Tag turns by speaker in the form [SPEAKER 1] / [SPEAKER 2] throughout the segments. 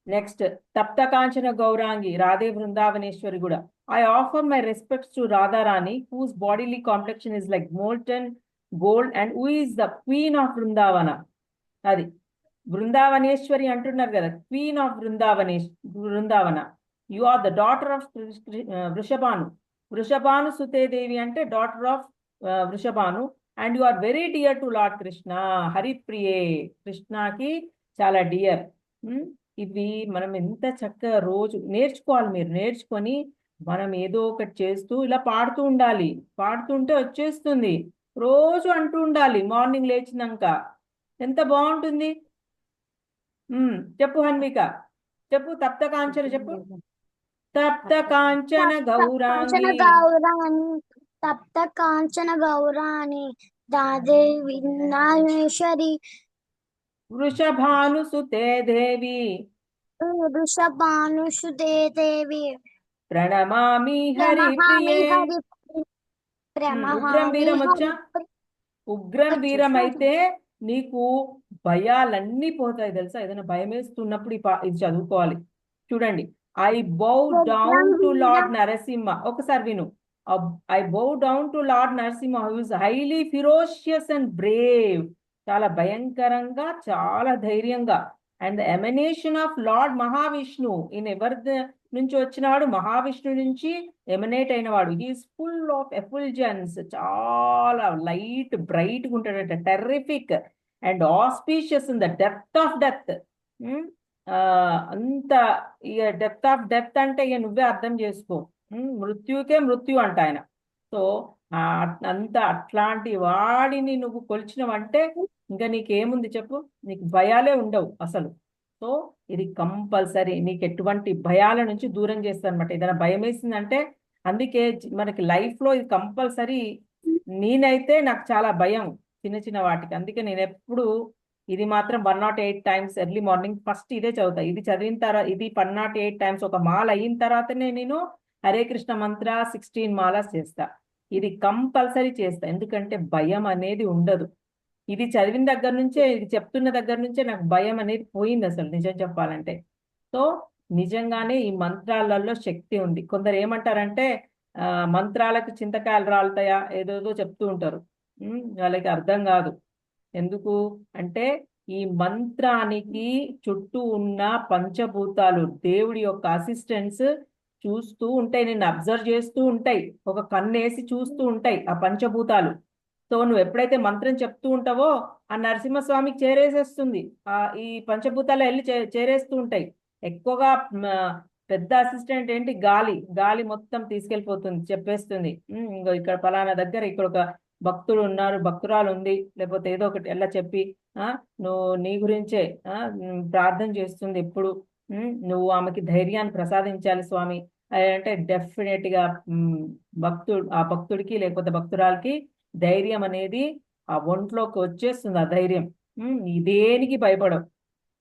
[SPEAKER 1] Next తప్త కాంచన గౌరాంగి రాధే బృందావనేశ్వరి కూడా. I offer my respects to Radharani whose bodily complexion is like molten gold and who is the queen of Vrindavana. అది బృందావనేశ్వరి అంటున్నారు కదా, queen of Vrindavana. You are the daughter of Vrishabhanu. Vrishabhanu సుతేదేవి అంటే daughter of Vrishabhanu. And you are very dear to lord Krishna. హరిప్రియే, కృష్ణకి చాలా dear. ఇవి మనం ఎంత చక్కగా రోజు నేర్చుకోవాలి. మీరు నేర్చుకొని మనం ఏదో ఒకటి చేస్తూ ఇలా పాడుతూ ఉండాలి. పాడుతుంటే వచ్చేస్తుంది. రోజు అంటూ ఉండాలి మార్నింగ్ లేచినాక. ఎంత బాగుంటుంది. చెప్పు హన్విక, చెప్పు తప్త కాంచన చెప్పు. తప్త కాంచన గౌరాంగి
[SPEAKER 2] తప్త కాంచన గౌరాణి దాదే విఘ్నేశ్వరి
[SPEAKER 1] వృషభానుసుతే దేవి
[SPEAKER 2] వృషభానుసుతే దేవి
[SPEAKER 1] ప్రణమామి హరి ప్రియే. ఉగ్రం వీరం వచ్చా? ఉగ్రం వీరం అయితే నీకు భయాలన్నీ పోతాయి తెలుసా. ఏదైనా భయం వేస్తున్నప్పుడు ఇది చదువుకోవాలి. చూడండి, I bow down to lord Narasimha. ఒకసారి విను. I bow down to lord Narasimha who is highly ferocious and brave. చాలా భయంకరంగా, చాలా ధైర్యంగా. And the emanation of lord Mahavishnu. ఈయన ఎవరి నుంచి వచ్చినవాడు? మహావిష్ణు నుంచి ఎమినేట్ అయినవాడు. He is full of effulgence. చాలా లైట్ బ్రైట్గా ఉంటాడట. Terrific and auspicious in the depth of death. అంత ఇక డెప్త్ ఆఫ్ డెత్ అంటే ఇక నువ్వే అర్థం చేసుకో. మృత్యుకే మృత్యు అంట ఆయన. సో అంత అట్లాంటి వాడిని నువ్వు కొలిచినవంటే ఇంకా నీకేముంది చెప్పు. నీకు భయాలే ఉండవు అసలు. సో ఇది కంపల్సరీ నీకు ఎటువంటి భయాల నుంచి దూరం చేస్తా అనమాట. ఏదైనా భయం వేసిందంటే అందుకే మనకి లైఫ్లో ఇది కంపల్సరీ. నేనైతే నాకు చాలా భయం చిన్న చిన్న వాటికి. అందుకే నేను ఎప్పుడు ఇది మాత్రం 108 టైమ్స్ ఎర్లీ మార్నింగ్ ఫస్ట్ ఇదే చదువుతా. ఇది చదివిన తర్వాత ఇది 108 టైమ్స్ ఒక మాల అయిన తర్వాతనే నేను హరే కృష్ణ మంత్ర 16 మాలాస్ చేస్తా. ఇది కంపల్సరీ చేస్తా. ఎందుకంటే భయం అనేది ఉండదు. ఇది చదివిన దగ్గర నుంచే, ఇది చెప్తున్న దగ్గర నుంచే నాకు భయం అనేది పోయింది అసలు నిజం చెప్పాలంటే. సో నిజంగానే ఈ మంత్రాలలో శక్తి ఉంది. కొందరు ఏమంటారంటే మంత్రాలకు చింతకాయలు రాలుతాయా ఏదోదో చెప్తూ ఉంటారు. వాళ్ళకి అర్థం కాదు. ఎందుకు అంటే ఈ మంత్రానికి చుట్టూ ఉన్న పంచభూతాలు దేవుడి యొక్క అసిస్టెంట్స్ చూస్తూ ఉంటాయి, నిన్ను అబ్జర్వ్ చేస్తూ ఉంటాయి, ఒక కన్నేసి చూస్తూ ఉంటాయి ఆ పంచభూతాలు. సో నువ్వు ఎప్పుడైతే మంత్రం చెప్తూ ఉంటావో ఆ నరసింహస్వామికి చేరేసేస్తుంది. ఈ పంచభూతాలు వెళ్ళి చేరేస్తూ ఉంటాయి. ఎక్కువగా పెద్ద అసిస్టెంట్ ఏంటి? గాలి. గాలి మొత్తం తీసుకెళ్ళిపోతుంది, చెప్పేస్తుంది ఇంకో ఇక్కడ ఫలానా దగ్గర ఇక్కడ ఒక భక్తుడు ఉన్నారు, భక్తురాలు ఉంది, లేకపోతే ఏదో ఒకటి ఎలా చెప్పి నువ్వు నీ గురించే ప్రార్థన చేస్తుంది ఎప్పుడు. నువ్వు ఆమెకి ధైర్యాన్ని ప్రసాదించాలి స్వామి అంటే డెఫినెట్ గా ఆ భక్తుడికి లేకపోతే భక్తురాలకి ధైర్యం అనేది ఆ ఒంట్లోకి వచ్చేస్తుంది. ఆ ధైర్యం దేనికి భయపడవు.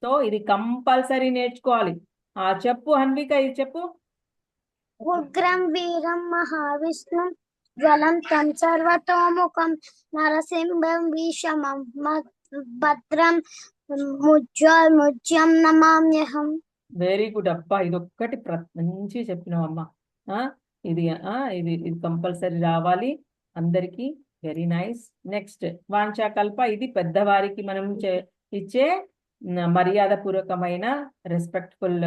[SPEAKER 1] సో ఇది కంపల్సరీ నేర్చుకోవాలి. చెప్పు హన్విక, ఇది చెప్పు.
[SPEAKER 2] ఉగ్రం వీరం మహావిష్ణు జ్వలం సర్వతోముఖం నరసింహం విషమం భద్రం ముజ్యం నమామ్యహం.
[SPEAKER 1] వెరీ గుడ్ అబ్బా, ఇది ఒక్కటి మంచి చెప్పినావు అమ్మా. ఇది ఇది ఇది కంపల్సరీ రావాలి అందరికి. Very nice. నెక్స్ట్ వాంఛాకల్ప. ఇది పెద్దవారికి మనం ఇచ్చే మర్యాద పూర్వకమైన రెస్పెక్ట్ఫుల్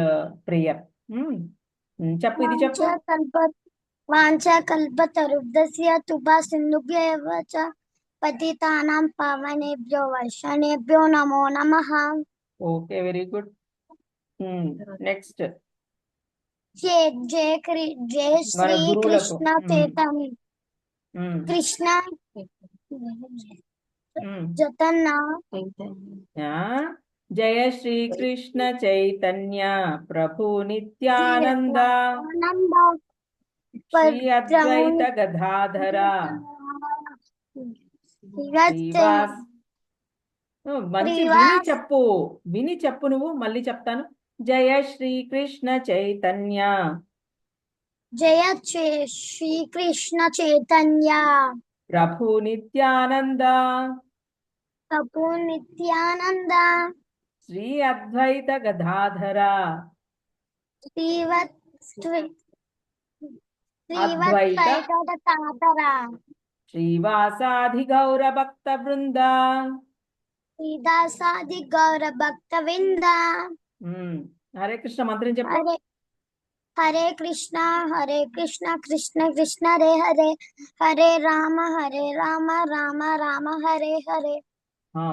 [SPEAKER 1] ప్రేయర్. చెప్పు, ఇది చెప్పు.
[SPEAKER 2] వాంఛాకల్పతరుభ్యశ్చ కృపా సింధుభ్యః చ పతితానాం పావనేభ్యో వైష్ణవేభ్యో నమో నమః.
[SPEAKER 1] Okay, very good. నెక్స్ట్
[SPEAKER 2] జయ శ్రీ కృష్ణ చైతన్య కృష్ణ
[SPEAKER 1] జయ శ్రీ కృష్ణ చైతన్య ప్రభు నిత్యానంద శ్రీ అద్వైత గదాధర మంచి విని చెప్పు నువ్వు. మళ్ళీ చెప్తాను. జయ శ్రీ కృష్ణ చైతన్య
[SPEAKER 2] జయ శ్రీ కృష్ణ చైతన్య
[SPEAKER 1] ప్రభు నిత్యానంద శ్రీ అద్వైత గదాధర
[SPEAKER 2] శ్రీవత్
[SPEAKER 1] అద్వైత
[SPEAKER 2] శ్రీవత్సైకతాతరా
[SPEAKER 1] శ్రీవాసాది గౌర భక్త బృంద.
[SPEAKER 2] శ్రీదాసాది గౌర భక్త వింద.
[SPEAKER 1] హరే కృష్ణ మంత్రం చెప్పు.
[SPEAKER 2] హరే హరే కృష్ణ కృష్ణ కృష్ణ హరే హరే రామ రామ రామ హరే హరే.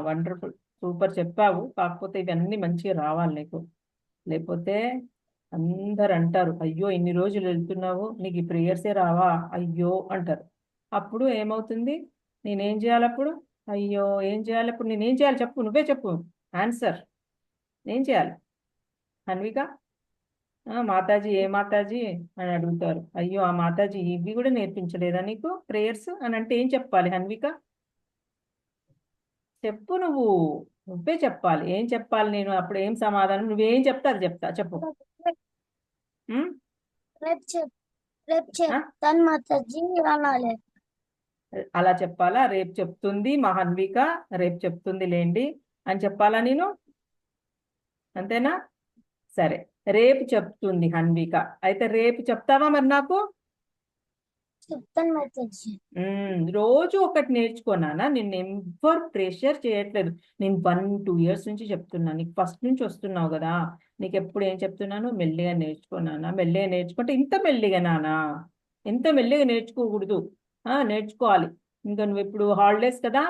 [SPEAKER 1] వండర్ఫుల్, సూపర్ చెప్పావు. కాకపోతే ఇవన్నీ మంచిగా రావాలి నీకు, లేకపోతే అందరు అంటారు అయ్యో ఇన్ని రోజులు వెళ్తున్నావు నీకు ఈ ప్రేయర్సే రావా అయ్యో అంటారు. అప్పుడు ఏమవుతుంది, నేనేం చేయాలి అప్పుడు? అయ్యో ఏం చేయాలి అప్పుడు? నేనేం చేయాలి చెప్పు, నువ్వే చెప్పు ఆన్సర్. ఏం చేయాలి అన్విక? మాతాజీ ఏ మాతాజీ అని అడుగుతారు. అయ్యో ఆ మాతాజీ ఇవి కూడా నేర్పించలేదా నీకు ప్రేయర్స్ అని అంటే ఏం చెప్పాలి అన్విక? చెప్పు, నువ్వే చెప్పాలి. ఏం చెప్పాలి నేను? అప్పుడు ఏం సమాధానం? నువ్వేం చెప్తా అది చెప్తా, చెప్పు.
[SPEAKER 2] రేపు చెప్తాను మాతాజీ అనాలి.
[SPEAKER 1] అలా చెప్పాలా? రేపు చెప్తుంది మా హన్విక, రేపు చెప్తుంది లేండి అని చెప్పాలా నేను? అంతేనా? సరే, రేపు చెప్తుంది హన్విక. అయితే రేపు చెప్తావా మరి నాకు?
[SPEAKER 2] చెప్తాను మాతాజీ.
[SPEAKER 1] రోజు ఒకటి నేర్చుకున్నానా? నేను ఎవరు ప్రెషర్ చేయట్లేదు. నేను 1-2 years నుంచి చెప్తున్నాను. నీకు ఫస్ట్ నుంచి వస్తున్నావు కదా, నీకు ఎప్పుడు ఏం చెప్తున్నాను? మెల్లిగా నేర్చుకున్నానా? మెల్లిగా నేర్చుకుంటే ఇంత మెల్లిగానా? ఎంత మెల్లిగా నేర్చుకోకూడదు, నేర్చుకోవాలి. ఇంకా నువ్వు ఇప్పుడు హాలిడేస్ కదా,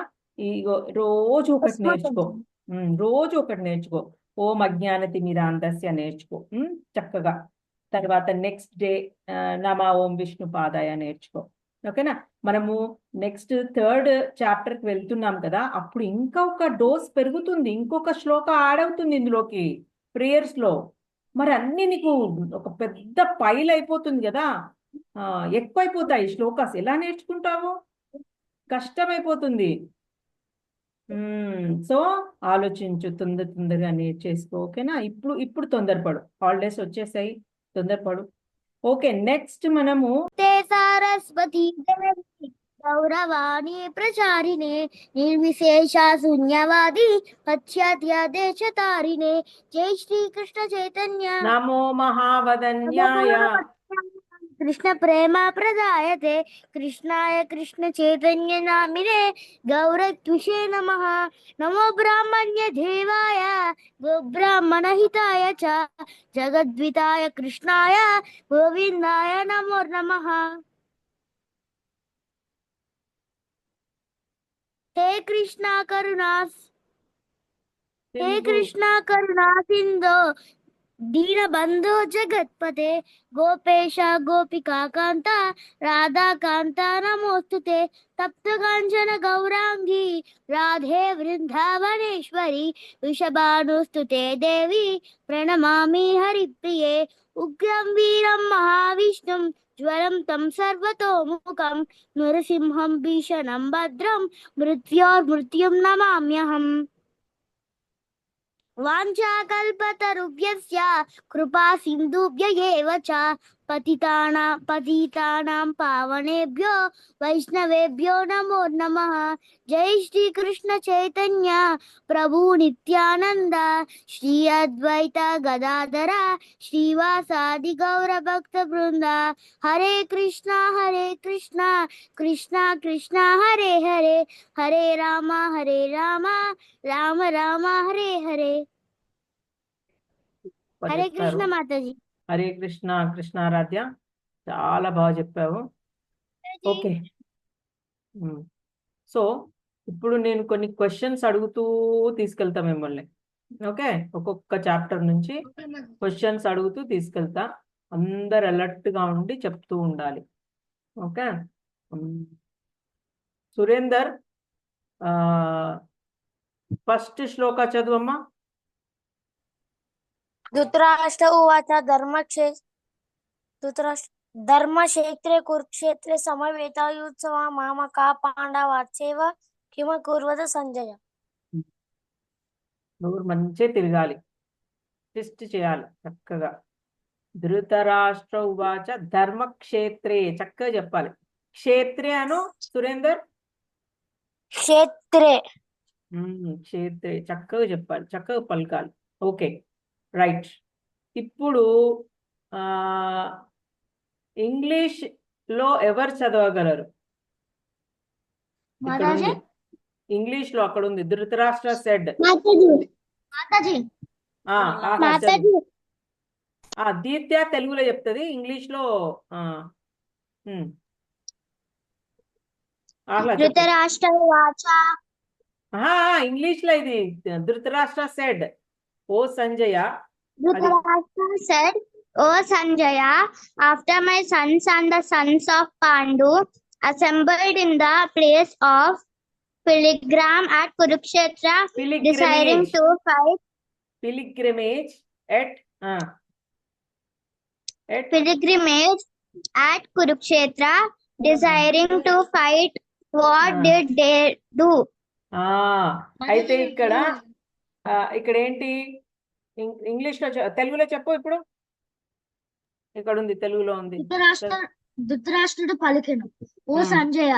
[SPEAKER 1] రోజు ఒకటి నేర్చుకో. రోజు ఒకటి నేర్చుకో. ఓం అజ్ఞానతిమిరాంధస్య నేర్చుకో చక్కగా. తర్వాత నెక్స్ట్ డే నమ ఓం విష్ణు పాదాయ నేర్చుకో. ఓకేనా? మనము నెక్స్ట్ 3rd చాప్టర్కి వెళ్తున్నాం కదా, అప్పుడు ఇంకా ఒక డోస్ పెరుగుతుంది, ఇంకొక శ్లోక యాడ్ అవుతుంది ఇందులోకి ప్రేయర్స్లో. మరి అన్ని నీకు ఒక పెద్ద పైల్ అయిపోతుంది కదా, ఎక్కువైపోతాయి శ్లోకాస్. ఎలా నేర్చుకుంటావు? కష్టమైపోతుంది. సో ఆలోచించు, తొందరగా నేర్చేసుకో. ఓకేనా? ఇప్పుడు తొందరపడు, హాలిడేస్ వచ్చేసాయి, తొందరపడు. ఓకే, నెక్స్ట్ మనము
[SPEAKER 2] సరస్వతి దేవి గౌరవాణి ప్రచారిణే నిర్విశేష శూన్యవాది పశ్చాత్య దేశతారిణే జై శ్రీకృష్ణ చైతన్య
[SPEAKER 1] నమో మహావదన్యాయ
[SPEAKER 2] కృష్ణ ప్రేమ ప్రదాయతే కృష్ణాయ కృష్ణ చైతన్య నామినే గౌరత్విషే నమః నమో బ్రాహ్మణ్య దేవాయ గోబ్రాహ్మణ హితాయ చ జగద్వితాయ కృష్ణాయ గోవిందాయ నమో నమః. హే కృష్ణ కరుణా సింధో దీనబంధో జగత్పతే గోపేశ గోపికా కాంత రాధాకాంత నమోస్తుతే తప్త కాంచన గౌరాంగి రాధే వృందావనేశ్వరి వృషభానుస్తుతే దేవి ప్రణమామి హరిప్రియే ఉగ్రం వీరం మహావిష్ణుం జ్వరం తం సర్వతోముఖం నరసింహం భీషణం భద్రం మృత్యోర్మృత్యుం నమామ్యహం. వాంఛాకల్పతరుభ్యస్య కృపా సింధుభ్య ఏవ చ పతితానాం పావనేభ్యో వైష్ణవేభ్యో నమో నమః. జై శ్రీకృష్ణ చైతన్య ప్రభు నిత్యానంద శ్రీ అద్వైత గదాధర శ్రీవాసాది గౌర భక్త బృంద. హరే కృష్ణ కృష్ణ కృష్ణ హరే హరే హరే రామ రామ రామ హరే హరే. హరే కృష్ణ మాతాజీ.
[SPEAKER 1] హరే కృష్ణ కృష్ణారాధ్య, చాలా బాగా చెప్పావు. ఓకే, సో ఇప్పుడు నేను కొన్ని క్వశ్చన్స్ అడుగుతూ తీసుకెళ్తా మిమ్మల్ని. ఓకే, ఒక్కొక్క చాప్టర్ నుంచి క్వశ్చన్స్ అడుగుతూ తీసుకెళ్తా. అందరు అలర్ట్గా ఉండి చెప్తూ ఉండాలి. ఓకే, సురేందర్ ఫస్ట్ శ్లోక చదువమ్మా.
[SPEAKER 2] ధృతరాష్ట్ర ఉవాచ ధర్మక్షేత్రే కురుక్షేత్రే సమవేతాయుత్సవ మామకా పాండవార్చేవ కిమ కుర్వత సంజయ.
[SPEAKER 1] నువ్వు మంచిగా తిరగాలి, టెస్ట్ చేయాలి చక్కగా. ధృతరాష్ట్ర ఉవాచ ధర్మక్షేత్రే, చక్కగా చెప్పాలి. క్షేత్రే అను సురేందర్.
[SPEAKER 2] క్షేత్రే
[SPEAKER 1] క్షేత్రే చక్కగా చెప్పాలి, చక్కగా పలకాలి. Okay, right. ఇప్పుడు ఆ ఇంగ్లీష్ లో ఎవరు చదవగలరు? ఇక్కడ
[SPEAKER 2] మాతాజీ
[SPEAKER 1] ఉంది, ఇంగ్లీష్ లో అక్కడ ఉంది. ధృతరాష్ట్ర సెడ్.
[SPEAKER 2] మాతాజీ మాతాజీ
[SPEAKER 1] ఆహా, చదువు.
[SPEAKER 2] మాతాజీ
[SPEAKER 1] దీత్య తెలుగులో చెప్తుంది, ఇంగ్లీష్ లో ఉమ్, ఆహ్లా చెప్పు.
[SPEAKER 2] ధృతరాష్ట్ర ఉవాచ
[SPEAKER 1] ఇంగ్లీష్ లో ఇది ధృతరాష్ట్ర సెడ్, ఓ సంజయ. అది
[SPEAKER 2] Dhritarashtra said, O Sanjaya, after my sons and the sons of Pandu assembled in the place of pilgrim at Kurukshetra, desiring
[SPEAKER 1] pilgrimage,
[SPEAKER 2] to fight
[SPEAKER 1] pilgrimage at at
[SPEAKER 2] pilgrimage at Kurukshetra, desiring to fight, what did they do?
[SPEAKER 1] అయితే ఇక్కడ ఇక్కడ ఏంటి, English లో తెలుగులో చెప్పు ఇప్పుడు. ఇక్కడ ఉంది, తెలుగులో ఉంది.
[SPEAKER 2] ధృతరాష్ట్రుడు పలికెను, ఓ సంజయ,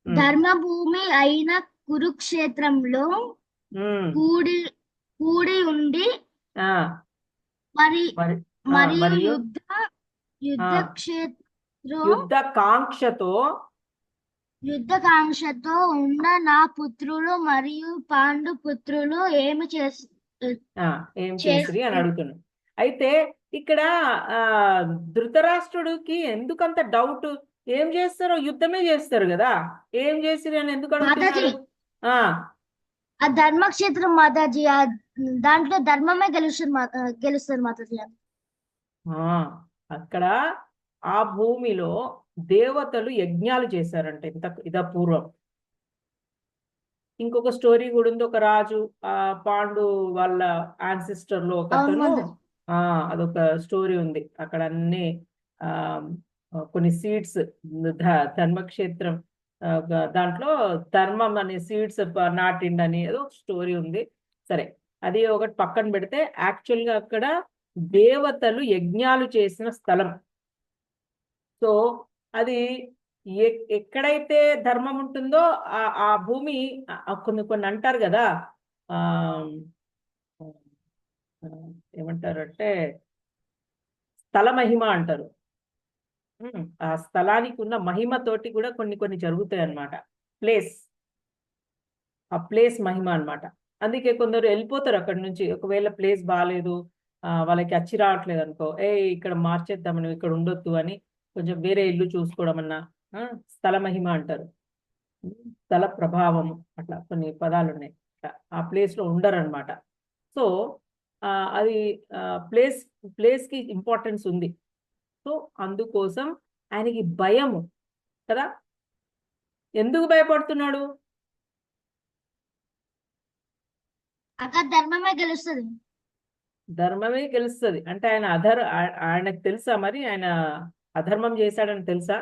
[SPEAKER 2] ధర్మభూమి అయిన కురుక్షేత్రంలో కూడి కూడి ఉండి మరియు యుద్ధకాంక్షతో ఉన్న నా పుత్రులు మరియు పాండు పుత్రులు ఏం
[SPEAKER 1] చేసిరి అని అడుగుతున్నాడు. అయితే ఇక్కడ ధృతరాష్ట్రుడికి ఎందుకంత డౌట్? ఏం చేస్తారో, యుద్ధమే చేస్తారు కదా, ఏం చేసిరి అని ఎందుకు అడుగుతున్నారు?
[SPEAKER 2] ఆ ధర్మక్షేత్రం మాతాజీ, దాంట్లో ధర్మమే గెలుస్తారు మాతాజీ.
[SPEAKER 1] అక్కడ ఆ భూమిలో దేవతలు యజ్ఞాలు చేశారంట ఇద పూర్వం. ఇంకొక స్టోరీ కూడా ఉంది, ఒక రాజు పాండు వాళ్ళ ఆన్సిస్టర్ లో ఒక అతను, అదొక స్టోరీ ఉంది అక్కడ. అన్ని కొన్ని సీడ్స్, ధర్మక్షేత్రం దాంట్లో ధర్మం అనే సీడ్స్ నాటిండని ఏదో స్టోరీ ఉంది. సరే, అది ఒకటి పక్కన పెడితే, యాక్చువల్ గా అక్కడ దేవతలు యజ్ఞాలు చేసిన స్థలం. సో అది ఎక్కడైతే ధర్మం ఉంటుందో ఆ భూమి, కొన్ని అంటారు కదా, ఏమంటారు అంటే స్థల మహిమ అంటారు. ఆ స్థలానికి ఉన్న మహిమతోటి కూడా కొన్ని జరుగుతాయి అన్నమాట. ఆ ప్లేస్ మహిమ అన్నమాట. అందుకే కొందరు వెళ్ళిపోతారు అక్కడి నుంచి, ఒకవేళ ప్లేస్ బాగాలేదు, వాళ్ళకి అచ్చి రావట్లేదు అనుకో, ఇక్కడ మార్చేద్దామని, ఇక్కడ ఉండొద్దు అని కొంచెం వేరే ఇల్లు చూసుకోవడం అన్నా స్థల మహిమ అంటారు. స్థల ప్రభావం, అట్లా కొన్ని పదాలు ఉన్నాయి. ఆ ప్లేస్ లో ఉండరు అనమాట. సో అది ప్లేస్ కి ఇంపార్టెన్స్ ఉంది. సో అందుకోసం ఆయనకి భయము కదా. ఎందుకు భయపడుతున్నాడు?
[SPEAKER 2] ధర్మమే గెలుస్తుంది.
[SPEAKER 1] ధర్మమే గెలుస్తుంది అంటే ఆయనకు తెలుసా మరి ఆయన అధర్మం చేశాడని తెలుసా?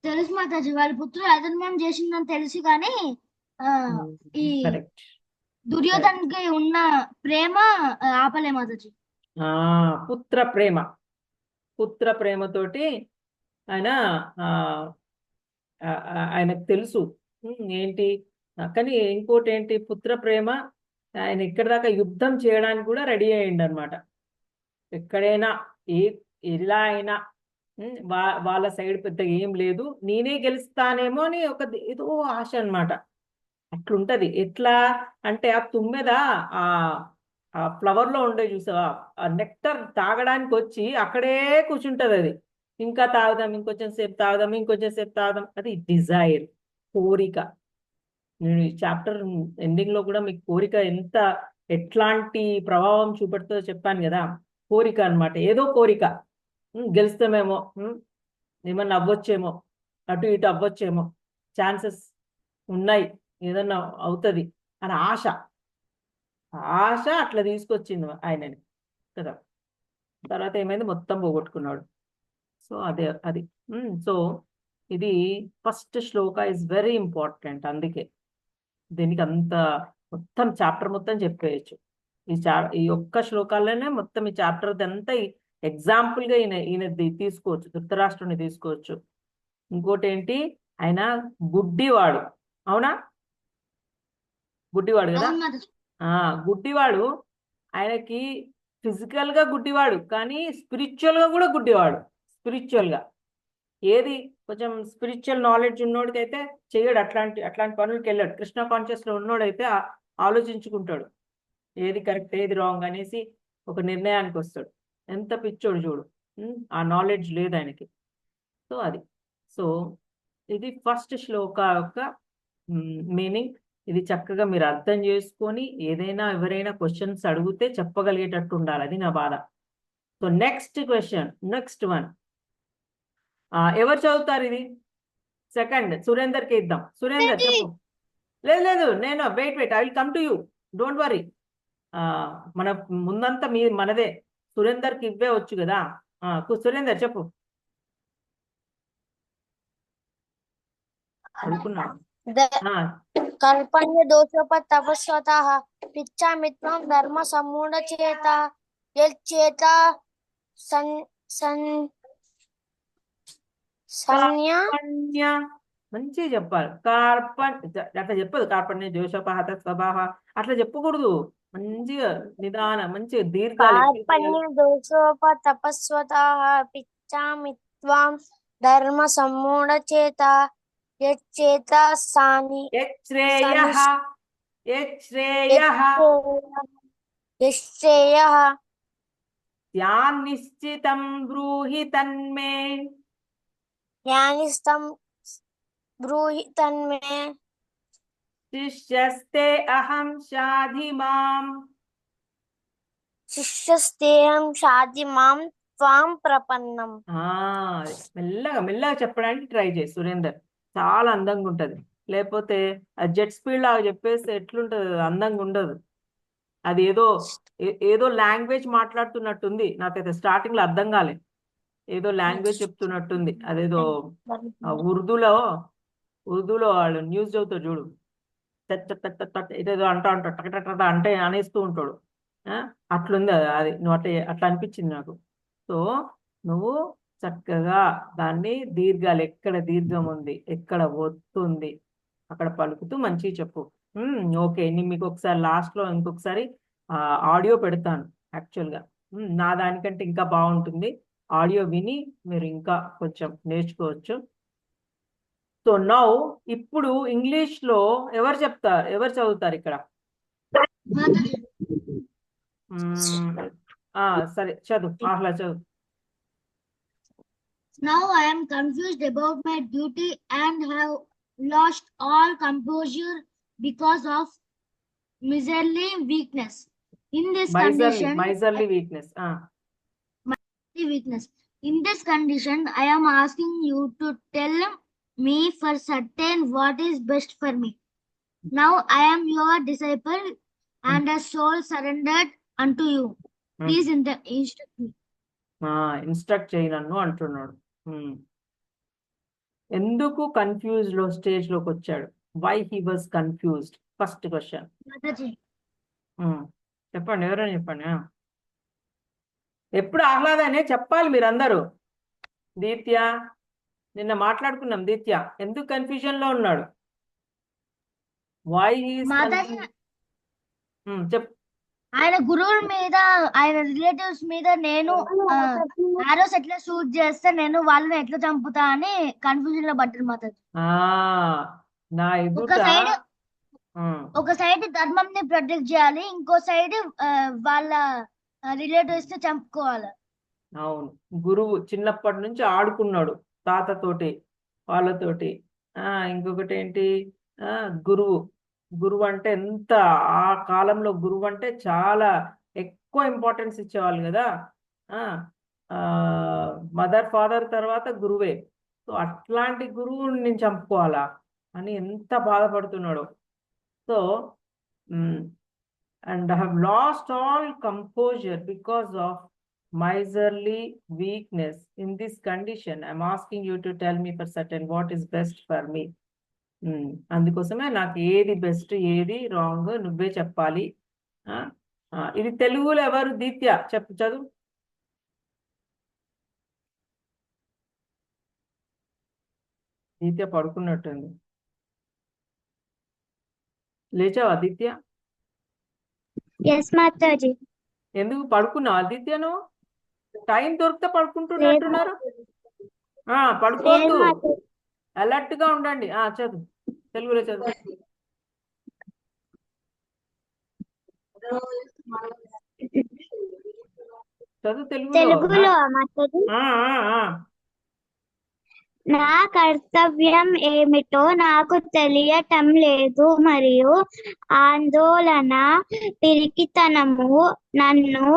[SPEAKER 2] తెలుసు మాతాజీ, వాళ్ళ పుత్రులు అధర్మం చేసిందని తెలుసు, కానీ ఈ దుర్యోధనకి ఉన్న ప్రేమ ఆపలే మాతాజీ.
[SPEAKER 1] పుత్ర ప్రేమతోటి ఆయనకు తెలుసు ఏంటి. కానీ ఇంకోటి ఏంటి, పుత్ర ప్రేమ, ఆయన ఇక్కడ దాకా యుద్ధం చేయడానికి కూడా రెడీ అయ్యిండు అనమాట. ఎక్కడైనా ఎలా అయినా వాళ్ళ సైడ్ పెద్దగా ఏం లేదు, నేనే గెలుస్తానేమో అని ఒక ఏదో ఆశ అనమాట. అట్లుంటది. ఎట్లా అంటే, ఆ తుమ్మెద ఆ ఫ్లవర్ లో ఉండే చూసావా, ఆ నెక్టర్ తాగడానికి వచ్చి అక్కడే కూర్చుంటది. అది ఇంకా తాగుదాం, ఇంకొంచెం సేపు తాగుదాం, ఇంకొంచెం సేపు తాగుదాం. అది డిజైర్, కోరిక. నేను ఈ చాప్టర్ ఎండింగ్ లో కూడా మీకు కోరిక ఎట్లాంటి ప్రభావం చూపెడుతుందో చెప్పాను కదా. కోరిక అన్నమాట, ఏదో కోరిక. గెలుస్తామేమో, ఏమన్నా అవ్వచ్చేమో, అటు ఇటు అవ్వచ్చేమో, ఛాన్సెస్ ఉన్నాయి, ఏదన్నా అవుతుంది అని ఆశ అట్లా తీసుకొచ్చింది ఆయనని కదా. తర్వాత ఏమైంది, మొత్తం పోగొట్టుకున్నాడు. సో అది సో ఇది first Shloka is very important. అందుకే దీనికి అంత మొత్తం చాప్టర్ మొత్తం చెప్పేయచ్చు. ఈ ఒక్క శ్లోకాల్లోనే మొత్తం ఈ చాప్టర్ అంతా ఎగ్జాంపుల్ గా ఈయనది తీసుకోవచ్చు, ధృతరాష్ట్రుని తీసుకోవచ్చు. ఇంకోటి ఏంటి, ఆయన గుడ్డివాడు, అవునా? గుడ్డివాడు కదా.
[SPEAKER 2] అవును మాతాజీ.
[SPEAKER 1] గుడ్డివాడు, ఆయనకి ఫిజికల్ గా గుడ్డివాడు కానీ స్పిరిచువల్ గా కూడా గుడ్డివాడు. స్పిరిచువల్ గా ఏది కొంచెం స్పిరిచువల్ నాలెడ్జ్ ఉన్నోడికైతే చెయ్యడు, అట్లాంటి పనులకి వెళ్ళాడు. కృష్ణ కాన్షియస్ లో ఉన్నోడైతే ఆలోచించుకుంటాడు ఏది కరెక్ట్ ఏది రాంగ్ అనేసి ఒక నిర్ణయానికి వస్తాడు. ఎంత పిచ్చోడు చూడు. ఆ నాలెడ్జ్ లేదు ఆయనకి. సో అది. సో ఇది ఫస్ట్ శ్లోక యొక్క మీనింగ్. ఇది చక్కగా మీరు అర్థం చేసుకొని ఏదైనా ఎవరైనా క్వశ్చన్స్ అడిగితే చెప్పగలిగేటట్టు ఉండాలి. అది నా బాధ. So next question, next one. ఎవరు చదువుతారు ఇది? సెకండ్ సురేందర్కి ఇద్దాం. సురేందర్ చెప్పు. లేదు నేను wait I will come to you, don't worry. మన ముందంతా మనదే. సురేందర్కి ఇవ్వే వచ్చు కదా. సురేందర్ చెప్పు. అనుకున్నా
[SPEAKER 2] కల్పన్య దోషోపత్ తపస్వతః పిచ్చామిత్వం ధర్మ సమూఢ చేత యచ్చేత
[SPEAKER 1] కార్పణ్య. మంచిగా చెప్పాలి. అట్లా చెప్పదు. కార్పణ్య దోషోపహత స్వభావ అట్లా చెప్పకూడదు. మంచిగా నిదానం, మంచిగా దీర్ఘాలు.
[SPEAKER 2] కార్పణ్య దోషోపత్ తపస్వతః పిచ్చామిత్వం ధర్మ సమూఢ చేత యచ్చేత
[SPEAKER 1] యశ్రేయః యాన్నిశ్చితం బ్రూహి తన్మే.
[SPEAKER 2] జ్ఞానిస్తం బ్రూహి తన్మే.
[SPEAKER 1] శిష్యస్తే అహం షాధి మాం.
[SPEAKER 2] శిష్యస్తేహం షాధి మాం త్వాం ప్రపన్నం.
[SPEAKER 1] మెల్లగా చెప్పడానికి ట్రై చేయి సురేందర్. చాలా అందంగా ఉంటది. లేకపోతే జెట్ స్పీడ్ లాగా చెప్పేస్తే ఎట్లుంటది, అందంగా ఉండదు. అది ఏదో లాంగ్వేజ్ మాట్లాడుతున్నట్టుంది. నాకైతే స్టార్టింగ్ లో అర్థం కాలేదు. ఏదో లాంగ్వేజ్ చెప్తున్నట్టుంది. అదేదో ఉర్దూలో వాళ్ళు న్యూస్ చదువుతాడు చూడు, ఇదేదో అంటా అంటే అనేస్తూ ఉంటాడు. అట్లుంది అది. నువ్వు అట్లా అనిపించింది నాకు. సో నువ్వు చక్కగా దాన్ని దీర్ఘాలు, ఎక్కడ దీర్ఘం ఉంది, ఎక్కడ ఒత్తు ఉంది, అక్కడ పలుకుతూ మంచిగా చెప్పు. ఓకే. నేను మీకు ఒకసారి లాస్ట్లో ఇంకొకసారి ఆడియో పెడతాను. యాక్చువల్గా నా దానికంటే ఇంకా బాగుంటుంది. ఆడియో విని మీరు ఇంకా కొంచెం నేర్చుకోవచ్చు. సో నౌ ఇప్పుడు ఇంగ్లీష్ లో ఎవరు చదువుతారు ఇక్కడ? సరే చదువు. ఆహ్లా చదువు.
[SPEAKER 2] Now I am confused about my duty and have lost all composure because of miserly weakness. In this condition,
[SPEAKER 1] miserly weakness.
[SPEAKER 2] In this condition, I am asking you to tell me for certain what is best for me. Now I am your disciple and a soul surrendered unto you. Please instruct me.
[SPEAKER 1] Instruct చేయి నన్ను అంటున్నాడు. ఎందుకు confuse లో stage లోకి వచ్చాడు? Why he was confused? First question చెప్పండి. ఎవరైనా చెప్పండి. ఎప్పుడు ఆహ్లాదానే చెప్పాలి మీరందరూ. దీత్య, నిన్న మాట్లాడుకున్నాం. దీత్య ఎందుకు కన్ఫ్యూజన్ లో ఉన్నాడు? వై చెప్పు.
[SPEAKER 2] ఆయన గురువుల మీద, ఆయన రిలేటివ్స్ మీద నేను ఆరోస్ ఎట్లా షూట్ చేస్తే నేను వాళ్ళని ఎట్లా చంపుతా అని కన్ఫ్యూజన్ లో పడ్డారు మాతాజీ.
[SPEAKER 1] నా
[SPEAKER 2] ఒక సైడ్ ధర్మం ని ప్రొటెక్ట్ చేయాలి, ఇంకో సైడ్ వాళ్ళ రిలేటివ్స్ ని చంపుకోవాలి.
[SPEAKER 1] అవును. గురువు చిన్నప్పటి నుంచి ఆడుకున్నాడు తాతతోటి, వాళ్ళతోటి. ఇంకొకటి ఏంటి, గురువు అంటే ఎంత, ఆ కాలంలో గురువు అంటే చాలా ఎక్కువ ఇంపార్టెన్స్ ఇచ్చేవాళ్ళు కదా. మదర్ ఫాదర్ తర్వాత గురువే. సో అట్లాంటి గురువుని నేను చంపుకోవాలా అని ఎంత బాధపడుతున్నాడు. So and I have lost all composure because of miserly weakness. In this condition, I'm asking you to tell me for certain what is best for me. అందుకోసమే నాకు ఏది బెస్ట్ ఏది రాంగ్ నువ్వే చెప్పాలి. ఇది తెలుగులో ఎవరు? దీత్య చదువు. దీత్య పడుకున్నట్టుంది. లేచావు ఆదిత్య?
[SPEAKER 2] Yes, Mataji.
[SPEAKER 1] ఎందుకు పడుకున్నావు ఆదిత్య? నువ్వు టైం దొరికితే
[SPEAKER 2] లేదు
[SPEAKER 1] పడుకుంటున్నట్టున్నారు.
[SPEAKER 2] లేదు
[SPEAKER 1] పడుకోవద్దు,
[SPEAKER 2] Mataji.
[SPEAKER 1] అలర్ట్ గా ఉండండి. చదువు, తెలుగులో చదువు. చదువు తెలుగులో.
[SPEAKER 2] తెలుగులో Mataji.
[SPEAKER 1] ఆ, ఆ, ఆ.
[SPEAKER 2] నా కర్తవ్యం ఏమిటో నాకు తెలియటం లేదు మరియు ఆందోళన పిరికితనము నన్ను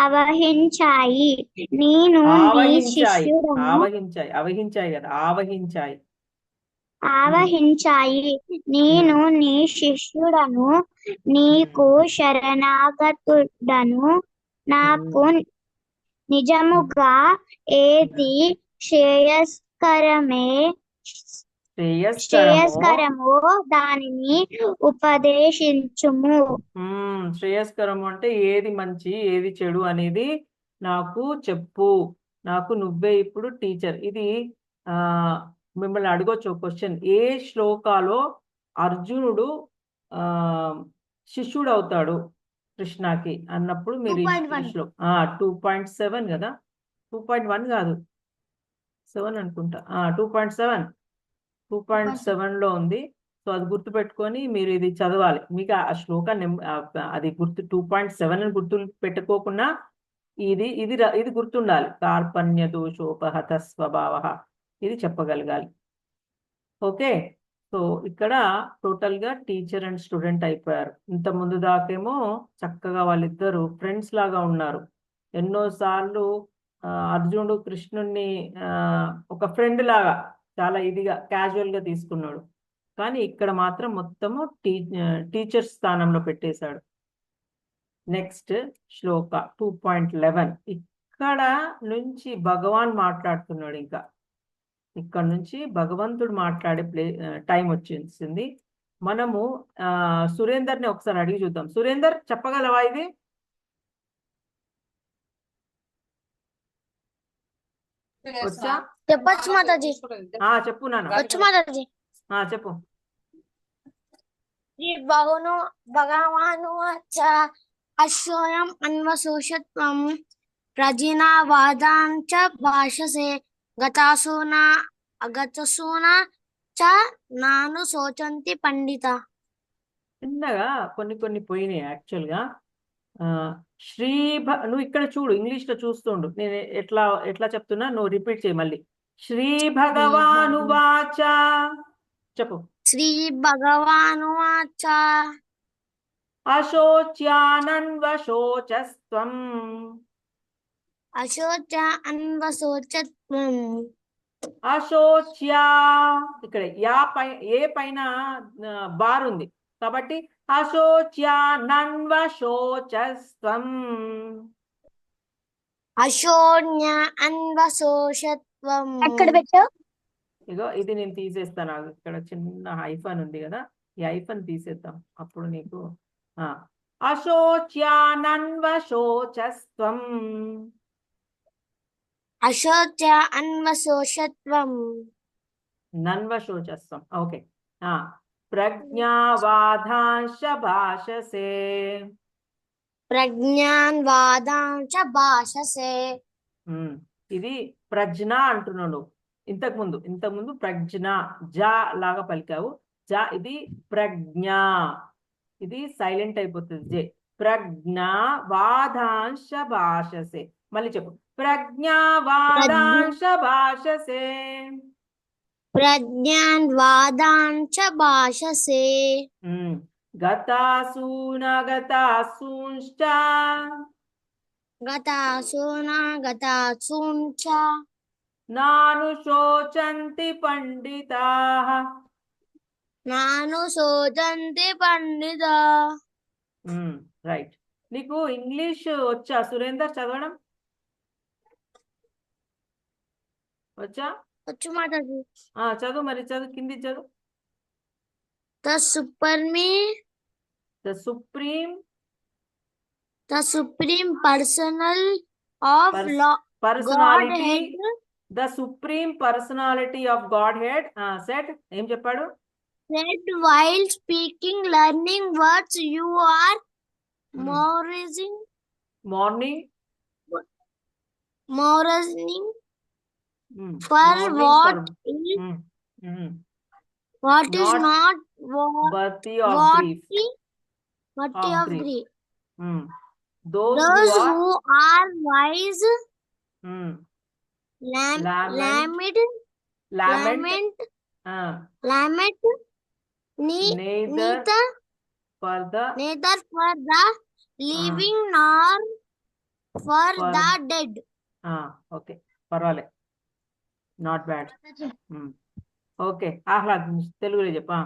[SPEAKER 2] అవహించాయి. నేను నీ
[SPEAKER 1] ఆవహించాయి,
[SPEAKER 2] శిష్యుడను
[SPEAKER 1] ఆవహించాయి, అవహించాయి కదా, ఆవహించాయి.
[SPEAKER 2] ఆవహించాయి. నేను నీ శిష్యుడను, నీకు శరణాగతుడను. నాకు నిజముగా ఏది శ్రేయస్కరమో దానిని ఉపదేశించుము.
[SPEAKER 1] శ్రేయస్కరము అంటే ఏది మంచి ఏది చెడు అనేది నాకు చెప్పు. నాకు నువ్వే ఇప్పుడు టీచర్. ఇది మిమ్మల్ని అడగొచ్చు క్వశ్చన్. ఏ శ్లోకాలో అర్జునుడు శిష్యుడు అవుతాడు కృష్ణకి అన్నప్పుడు మీరు 2.7 కదా, 2.1 కాదు, 7 అనుకుంటా. 2.7 ఉంది. సో అది గుర్తు పెట్టుకొని మీరు ఇది చదవాలి. మీకు ఆ శ్లోకాన్ని అది గుర్తు 2.7 అని గుర్తు పెట్టుకోకుండా ఇది ఇది ఇది గుర్తుండాలి. కార్పణ్య దోషోపహత స్వభావ, ఇది చెప్పగలగాలి. ఓకే, సో ఇక్కడ టోటల్ గా టీచర్ అండ్ స్టూడెంట్ అయిపోయారు. ఇంత ముందు దాకేమో చక్కగా వాళ్ళిద్దరు ఫ్రెండ్స్ లాగా ఉన్నారు. ఎన్నోసార్లు అర్జునుడు కృష్ణుణ్ణి ఒక ఫ్రెండ్ లాగా చాలా ఇదిగా క్యాజువల్ గా తీసుకున్నాడు. కానీ ఇక్కడ మాత్రం మొత్తము టీచర్ స్థానంలో పెట్టేశాడు. నెక్స్ట్ శ్లోక 2.11. ఇక్కడ నుంచి భగవాన్ మాట్లాడుతున్నాడు. ఇంకా ఇక్కడ నుంచి భగవంతుడు మాట్లాడే టైం వచ్చేసింది. మనము సురేందర్ని ఒకసారి అడిగి చూద్దాం. సురేందర్, చెప్పగలవా ఇది? వచ్చా?
[SPEAKER 2] చెప్పచ్చు మాతాజీ.
[SPEAKER 1] చెప్పు నాన్న.
[SPEAKER 2] వచ్చు మాతాజీ.
[SPEAKER 1] చెప్పు.
[SPEAKER 2] భగవాను అశ్వయం అన్వశోషత్వం ప్రజినావాదాంచ భాషసే గతాసూనా అగతసూనా చ నాను శోచంతి పండిత.
[SPEAKER 1] చిన్నగా కొన్ని పోయినాయి యాక్చువల్ గా. నువ్వు ఇక్కడ చూడు, ఇంగ్లీష్ లో చూస్తుండు. నేను ఎట్లా చెప్తున్నా, నువ్వు రిపీట్ చేయి మళ్ళీ. శ్రీ భగవానువాచ. చెప్పు.
[SPEAKER 2] శ్రీ భగవానువాచ
[SPEAKER 1] అశోచ్యానన్వశోచస్త్వం
[SPEAKER 2] అశోచ అన్వశోచత్వం.
[SPEAKER 1] అశోచ్యా, ఇక్కడ ఏ పైన బార్ ఉంది కాబట్టి అశోచ్యానన్వశోచస్త్వం.
[SPEAKER 2] అశోన్య అన్వశోషత్వం. ఎక్కడ పెట్టావు?
[SPEAKER 1] ఇగో ఇది నేను తీసేస్తాను. ఇక్కడ చిన్న హైఫన్ ఉంది కదా, ఈ హైఫన్ తీసేద్దాం. అప్పుడు నీకు అశోచ్యానన్వశోచస్త్వం.
[SPEAKER 2] అశోచ అన్వశోషత్వం.
[SPEAKER 1] నన్వశోచస్త్వం. ఓకే. ప్రజ్ఞావాదాంశ భాషసే.
[SPEAKER 2] ప్రజ్ఞాన్ వాదాంచ భాషసే.
[SPEAKER 1] ఇది ప్రజ్ఞ అంటున్నాడు. ఇంతకుముందు ప్రజ్ఞ జా లాగా పలికావు. జా, ఇది ప్రజ్ఞ, ఇది సైలెంట్ అయిపోతుంది. జే. ప్రజ్ఞ వాదాంశ భాషసే. మళ్ళీ చెప్పు. ప్రజ్ఞా వాదాంశ భాషసే.
[SPEAKER 2] ప్రజ్ఞాన్ వాదాంచ భాషసే.
[SPEAKER 1] గతాసూనగతాసూంశ్చ.
[SPEAKER 2] గతాసూనగతాసూంచ
[SPEAKER 1] నాను శోచంతి పండితాః.
[SPEAKER 2] నాను శోచంతి పండితా.
[SPEAKER 1] రైట్. నీకు ఇంగ్లీష్ వచ్చా సురేందర్ చదవడం? వచ్చా?
[SPEAKER 2] వచ్చు మాతాజీ.
[SPEAKER 1] చదువు మరి, చదువు, కింది చదువు.
[SPEAKER 2] The supreme personal of
[SPEAKER 1] personality, the supreme personality of God head said. ఏం చెప్పాడు?
[SPEAKER 2] said while speaking, learning words. You are
[SPEAKER 1] Hmm.
[SPEAKER 2] moralizing,
[SPEAKER 1] Morning.
[SPEAKER 2] moralizing
[SPEAKER 1] Hmm.
[SPEAKER 2] for
[SPEAKER 1] Morning
[SPEAKER 2] what
[SPEAKER 1] for.
[SPEAKER 2] is
[SPEAKER 1] Hmm. Hmm.
[SPEAKER 2] what is
[SPEAKER 1] Not
[SPEAKER 2] not what
[SPEAKER 1] worthy of
[SPEAKER 2] what
[SPEAKER 1] grief.
[SPEAKER 2] worthy
[SPEAKER 1] Of
[SPEAKER 2] of
[SPEAKER 1] grief.
[SPEAKER 2] grief.
[SPEAKER 1] Hmm. Those who
[SPEAKER 2] Those
[SPEAKER 1] are
[SPEAKER 2] who are wise
[SPEAKER 1] hmm.
[SPEAKER 2] lament
[SPEAKER 1] lament
[SPEAKER 2] lament
[SPEAKER 1] uh,
[SPEAKER 2] lament
[SPEAKER 1] neither
[SPEAKER 2] neither
[SPEAKER 1] for the
[SPEAKER 2] neither for the living nor for
[SPEAKER 1] for
[SPEAKER 2] the dead.
[SPEAKER 1] Okay పర్వాలే not bad. Okay Ahlad తెలుగులో చెప్పా.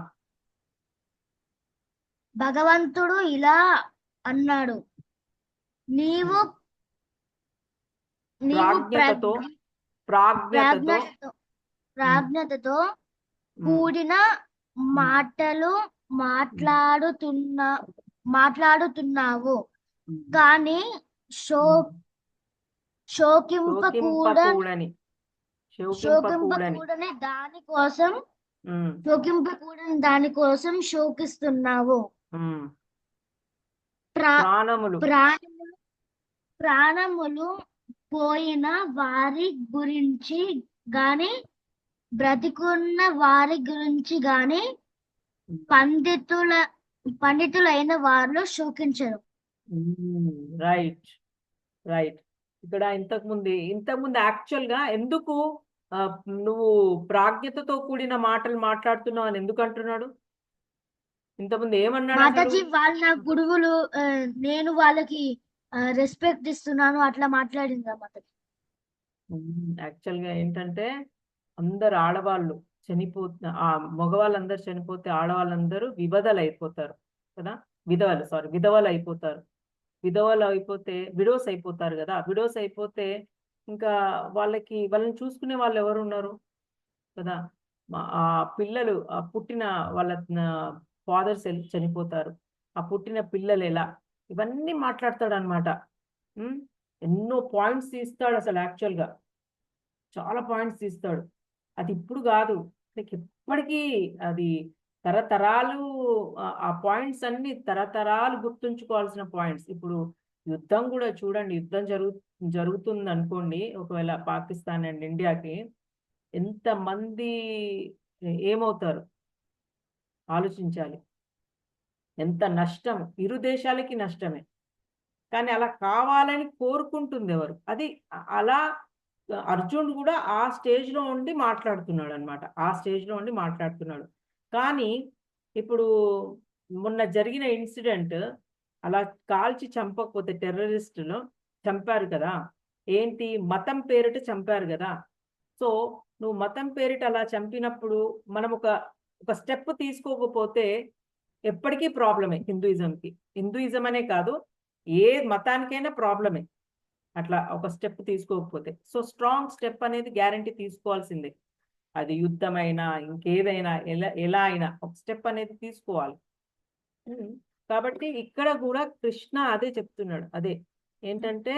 [SPEAKER 2] భగవంతుడు ఇలా అన్నాడు, నీవు
[SPEAKER 1] ప్రాజ్ఞతతో ప్రాజ్ఞతతో
[SPEAKER 2] ప్రాజ్ఞతతో కూడిన మాటలు మాట్లాడుతున్నావు, కానీ శోకింపకూడని దానికోసం శోకిస్తున్నావు. ప్రాణములు పోయిన వారి గురించి గాని బ్రతికున్న వారి గురించి గాని పండితులైన వారు శోకించరు.
[SPEAKER 1] Right right. ఇక్కడ ఇంతకుముందు యాక్చువల్ గా ఎందుకు నువ్వు ప్రాజ్ఞతతో కూడిన మాటలు మాట్లాడుతున్నావు అని ఎందుకు అంటున్నాడు? ఇంతకుముందు ఏమన్నాడు?
[SPEAKER 2] మాతాజీ వాళ్ళ గురువులు, నేను వాళ్ళకి రెస్పెక్ట్ ఇస్తున్నాను అట్లా మాట్లాడిందా మాతాజీ?
[SPEAKER 1] యాక్చువల్ గా ఏంటంటే అందరు ఆడవాళ్ళు మగవాళ్ళందరూ చనిపోతే ఆడవాళ్ళందరూ విధవలు అయిపోతారు కదా, విధవలు అయిపోతారు. విధవలు అయిపోతే విడోస్ అయిపోతారు కదా. విడోస్ అయిపోతే ఇంకా వాళ్ళని చూసుకునే వాళ్ళు ఎవరు ఉన్నారు కదా. ఆ పిల్లలు పుట్టిన వాళ్ళ ఫాదర్స్ చనిపోతారు, ఆ పుట్టిన పిల్లలు ఎలా, ఇవన్నీ మాట్లాడతాడు అనమాట. ఎన్నో పాయింట్స్ తీస్తాడు అసలు. యాక్చువల్గా చాలా పాయింట్స్ తీస్తాడు. అది ఇప్పుడు కాదు, ఎప్పటికీ అది తరతరాలు ఆ పాయింట్స్ అన్ని తరతరాలు గుర్తుంచుకోవాల్సిన పాయింట్స్. ఇప్పుడు యుద్ధం కూడా చూడండి, యుద్ధం జరుగుతుంది అనుకోండి, ఒకవేళ పాకిస్తాన్ అండ్ ఇండియాకి ఎంతమంది ఏమవుతారు ఆలోచించాలి. ఎంత నష్టం, ఇరు దేశాలకి నష్టమే. కానీ అలా కావాలని కోరుకుంటుంది ఎవరు? అది అలా అర్జునుడు కూడా ఆ స్టేజ్లో ఉండి మాట్లాడుతున్నాడు అనమాట. ఆ స్టేజ్లో ఉండి మాట్లాడుతున్నాడు. కానీ ఇప్పుడు మొన్న జరిగిన ఇన్సిడెంట్ అలా కాల్చి చంపకపోతే టెర్రరిస్టులు చంపారు కదా, ఏంటి మతం పేరిట చంపారు కదా. సో నువ్వు మతం పేరిట అలా చంపినప్పుడు మనం ఒక స్టెప్ తీసుకోకపోతే ఎప్పటికీ ప్రాబ్లమే హిందూయిజంకి. హిందూయిజం అనే కాదు, ఏ మతానికైనా ప్రాబ్లమే అట్లా ఒక స్టెప్ తీసుకోకపోతే. సో స్ట్రాంగ్ స్టెప్ అనేది గ్యారంటీ తీసుకోవాల్సిందే. అది యుద్ధమైనా ఇంకేదైనా ఎలా అయినా ఒక స్టెప్ అనేది తీసుకోవాలి. కాబట్టి ఇక్కడ కూడా కృష్ణ అదే చెప్తున్నాడు. అదే ఏంటంటే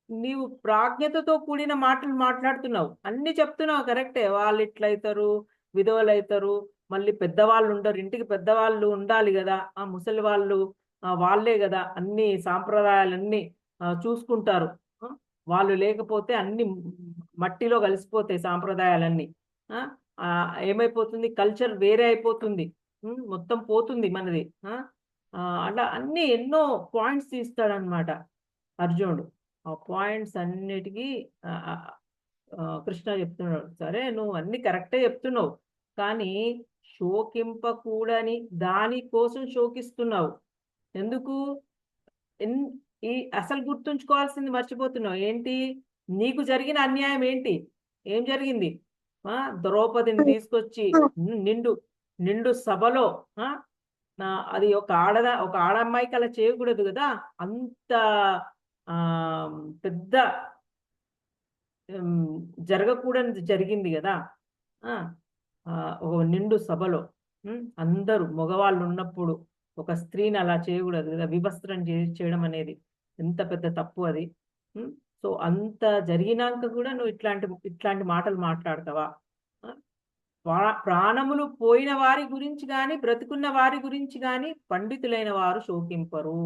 [SPEAKER 1] నీవు ప్రాజ్ఞతతో కూడిన మాటలు మాట్లాడుతున్నావు, అన్ని చెప్తున్నావు కరెక్టే. వాళ్ళు ఇట్లయితారు, విధవలు అవుతారు, మళ్ళీ పెద్దవాళ్ళు ఉండరు, ఇంటికి పెద్దవాళ్ళు ఉండాలి కదా, ఆ ముసలి వాళ్ళు వాళ్ళే కదా అన్ని సాంప్రదాయాలన్నీ చూసుకుంటారు. వాళ్ళు లేకపోతే అన్ని మట్టిలో కలిసిపోతాయి సాంప్రదాయాలన్నీ. ఏమైపోతుంది, కల్చర్ వేరే అయిపోతుంది, మొత్తం పోతుంది మనది. అట్లా అన్ని ఎన్నో పాయింట్స్ తీస్తాడనమాట అర్జునుడు. ఆ పాయింట్స్ అన్నిటికీ కృష్ణ చెప్తున్నాడు, సరే నువ్వు అన్ని కరెక్టే చెప్తున్నావు, కానీ శోకింపకూడని దానికోసం శోకిస్తున్నావు. ఎందుకు? అసలు గుర్తుంచుకోవాల్సింది మర్చిపోతున్నావు. ఏంటి నీకు జరిగిన అన్యాయం? ఏం జరిగింది? ద్రౌపదిని తీసుకొచ్చి నిండు సభలో అది ఒక ఆడమ్మాయికి అలా చేయకూడదు కదా. అంత పెద్ద జరగకూడదు జరిగింది కదా. ఒక నిండు సభలో అందరూ మగవాళ్ళు ఉన్నప్పుడు ఒక స్త్రీని అలా చేయకూడదు కదా. వివస్త్రం చేయడం అనేది ఎంత పెద్ద తప్పు అది. సో అంత జరిగినాక కూడా నువ్వు ఇట్లాంటి మాటలు మాట్లాడతావా? ప్రాణములు పోయిన వారి గురించి కానీ బ్రతుకున్న వారి గురించి కానీ పండితులైన వారు శోకింపరు.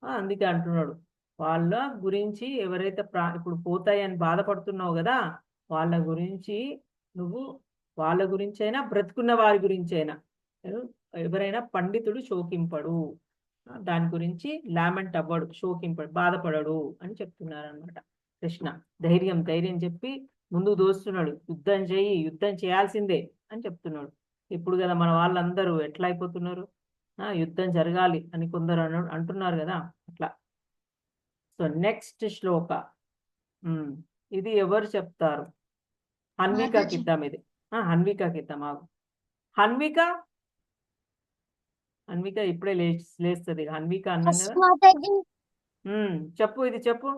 [SPEAKER 1] అందుకే అంటున్నాడు వాళ్ళ గురించి ఎవరైతే ఇప్పుడు పోతాయని బాధపడుతున్నావు కదా, వాళ్ళ గురించి నువ్వు వాళ్ళ గురించైనా బ్రతుకున్న వారి గురించైనా ఎవరైనా పండితుడు శోకింపడు, దాని గురించి లామెంట్ అవ్వడు, శోకింపడు, బాధపడడు అని చెప్తున్నారు అనమాట. కృష్ణ ధైర్యం చెప్పి ముందుకు దోస్తున్నాడు. యుద్ధం చేయి, యుద్ధం చేయాల్సిందే అని చెప్తున్నాడు. ఇప్పుడు కదా మన వాళ్ళందరూ ఎట్లా అయిపోతున్నారు, యుద్ధం జరగాలి అని కొందరు అంటున్నారు కదా, అట్లా. సో నెక్స్ట్ శ్లోక, ఇది ఎవరు చెప్తారు? హన్వికకి ఇద్దాం ఇది. హన్వికకి ఇద్దాం. ఆగు, హన్విక ఇప్పుడే లేస్తుంది. హన్విక అన్నాం కదా. చెప్పు, ఇది చెప్పు.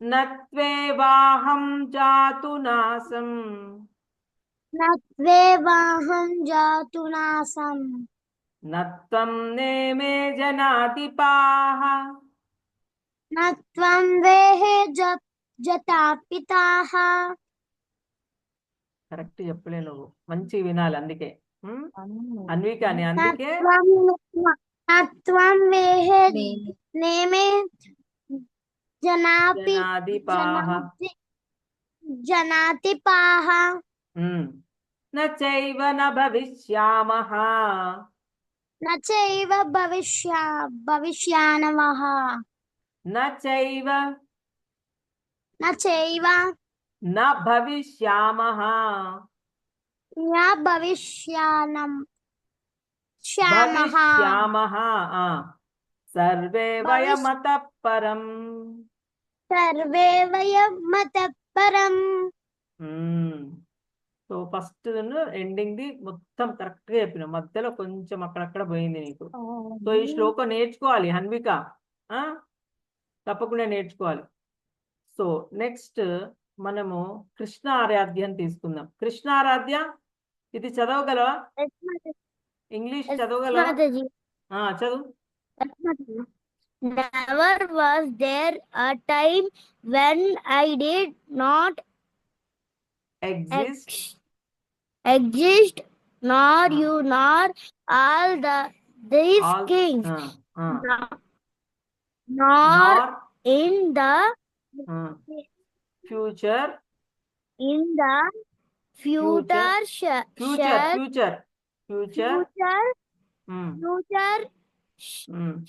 [SPEAKER 1] నత్వేవాహం జాతునాసం నత్వం నేమే జనాధిపాః
[SPEAKER 2] నత్వం వేహే జతాపితాః.
[SPEAKER 1] కరెక్ట్ చెప్పలే నువ్వు, మంచి వినాలి అందుకే. అన్విక అని అందుకే
[SPEAKER 2] నత్వం వేహే నేమే
[SPEAKER 1] జనాధిపాః
[SPEAKER 2] జనాధిపాః.
[SPEAKER 1] నచైవ న భవిష్యామః
[SPEAKER 2] నచైవ భవిష్యామః.
[SPEAKER 1] నచైవ న భవిష్యామః భవిష్యామః. సర్వే వయమతః పరం. సో ఫస్ట్ ఎండింగ్ ది మొత్తం కరెక్ట్ గా చెప్పిన, మధ్యలో కొంచెం అక్కడక్కడ పోయింది నీకు. సో ఈ శ్లోకం నేర్చుకోవాలి హన్విక, తప్పకుండా నేర్చుకోవాలి. సో నెక్స్ట్ మనము కృష్ణ ఆరాధ్యాన్ని తీసుకుందాం. కృష్ణ ఆరాధ్య ఇది చదవగలవా? ఇంగ్లీష్ చదవగలవా? చదువు.
[SPEAKER 2] Never was there a time when I did not
[SPEAKER 1] exist
[SPEAKER 2] nor you nor all these kings nor in the
[SPEAKER 1] future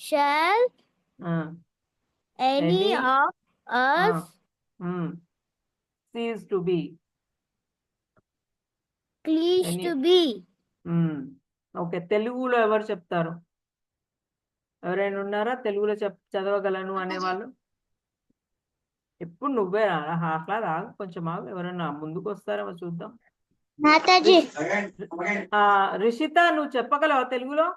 [SPEAKER 2] shall any of us
[SPEAKER 1] cease to be. Okay, తెలుగులో ఎవరు చెప్తారు? ఎవరైనా ఉన్నారా తెలుగులో చదవగలను అనేవాళ్ళు? ఎప్పుడు నువ్వే అట్లా ఆగు, కొంచెం ఆగు. ఎవరైనా ముందుకు వస్తారేమో చూద్దాం. రిషిత నువ్వు చెప్పగలవా తెలుగులో?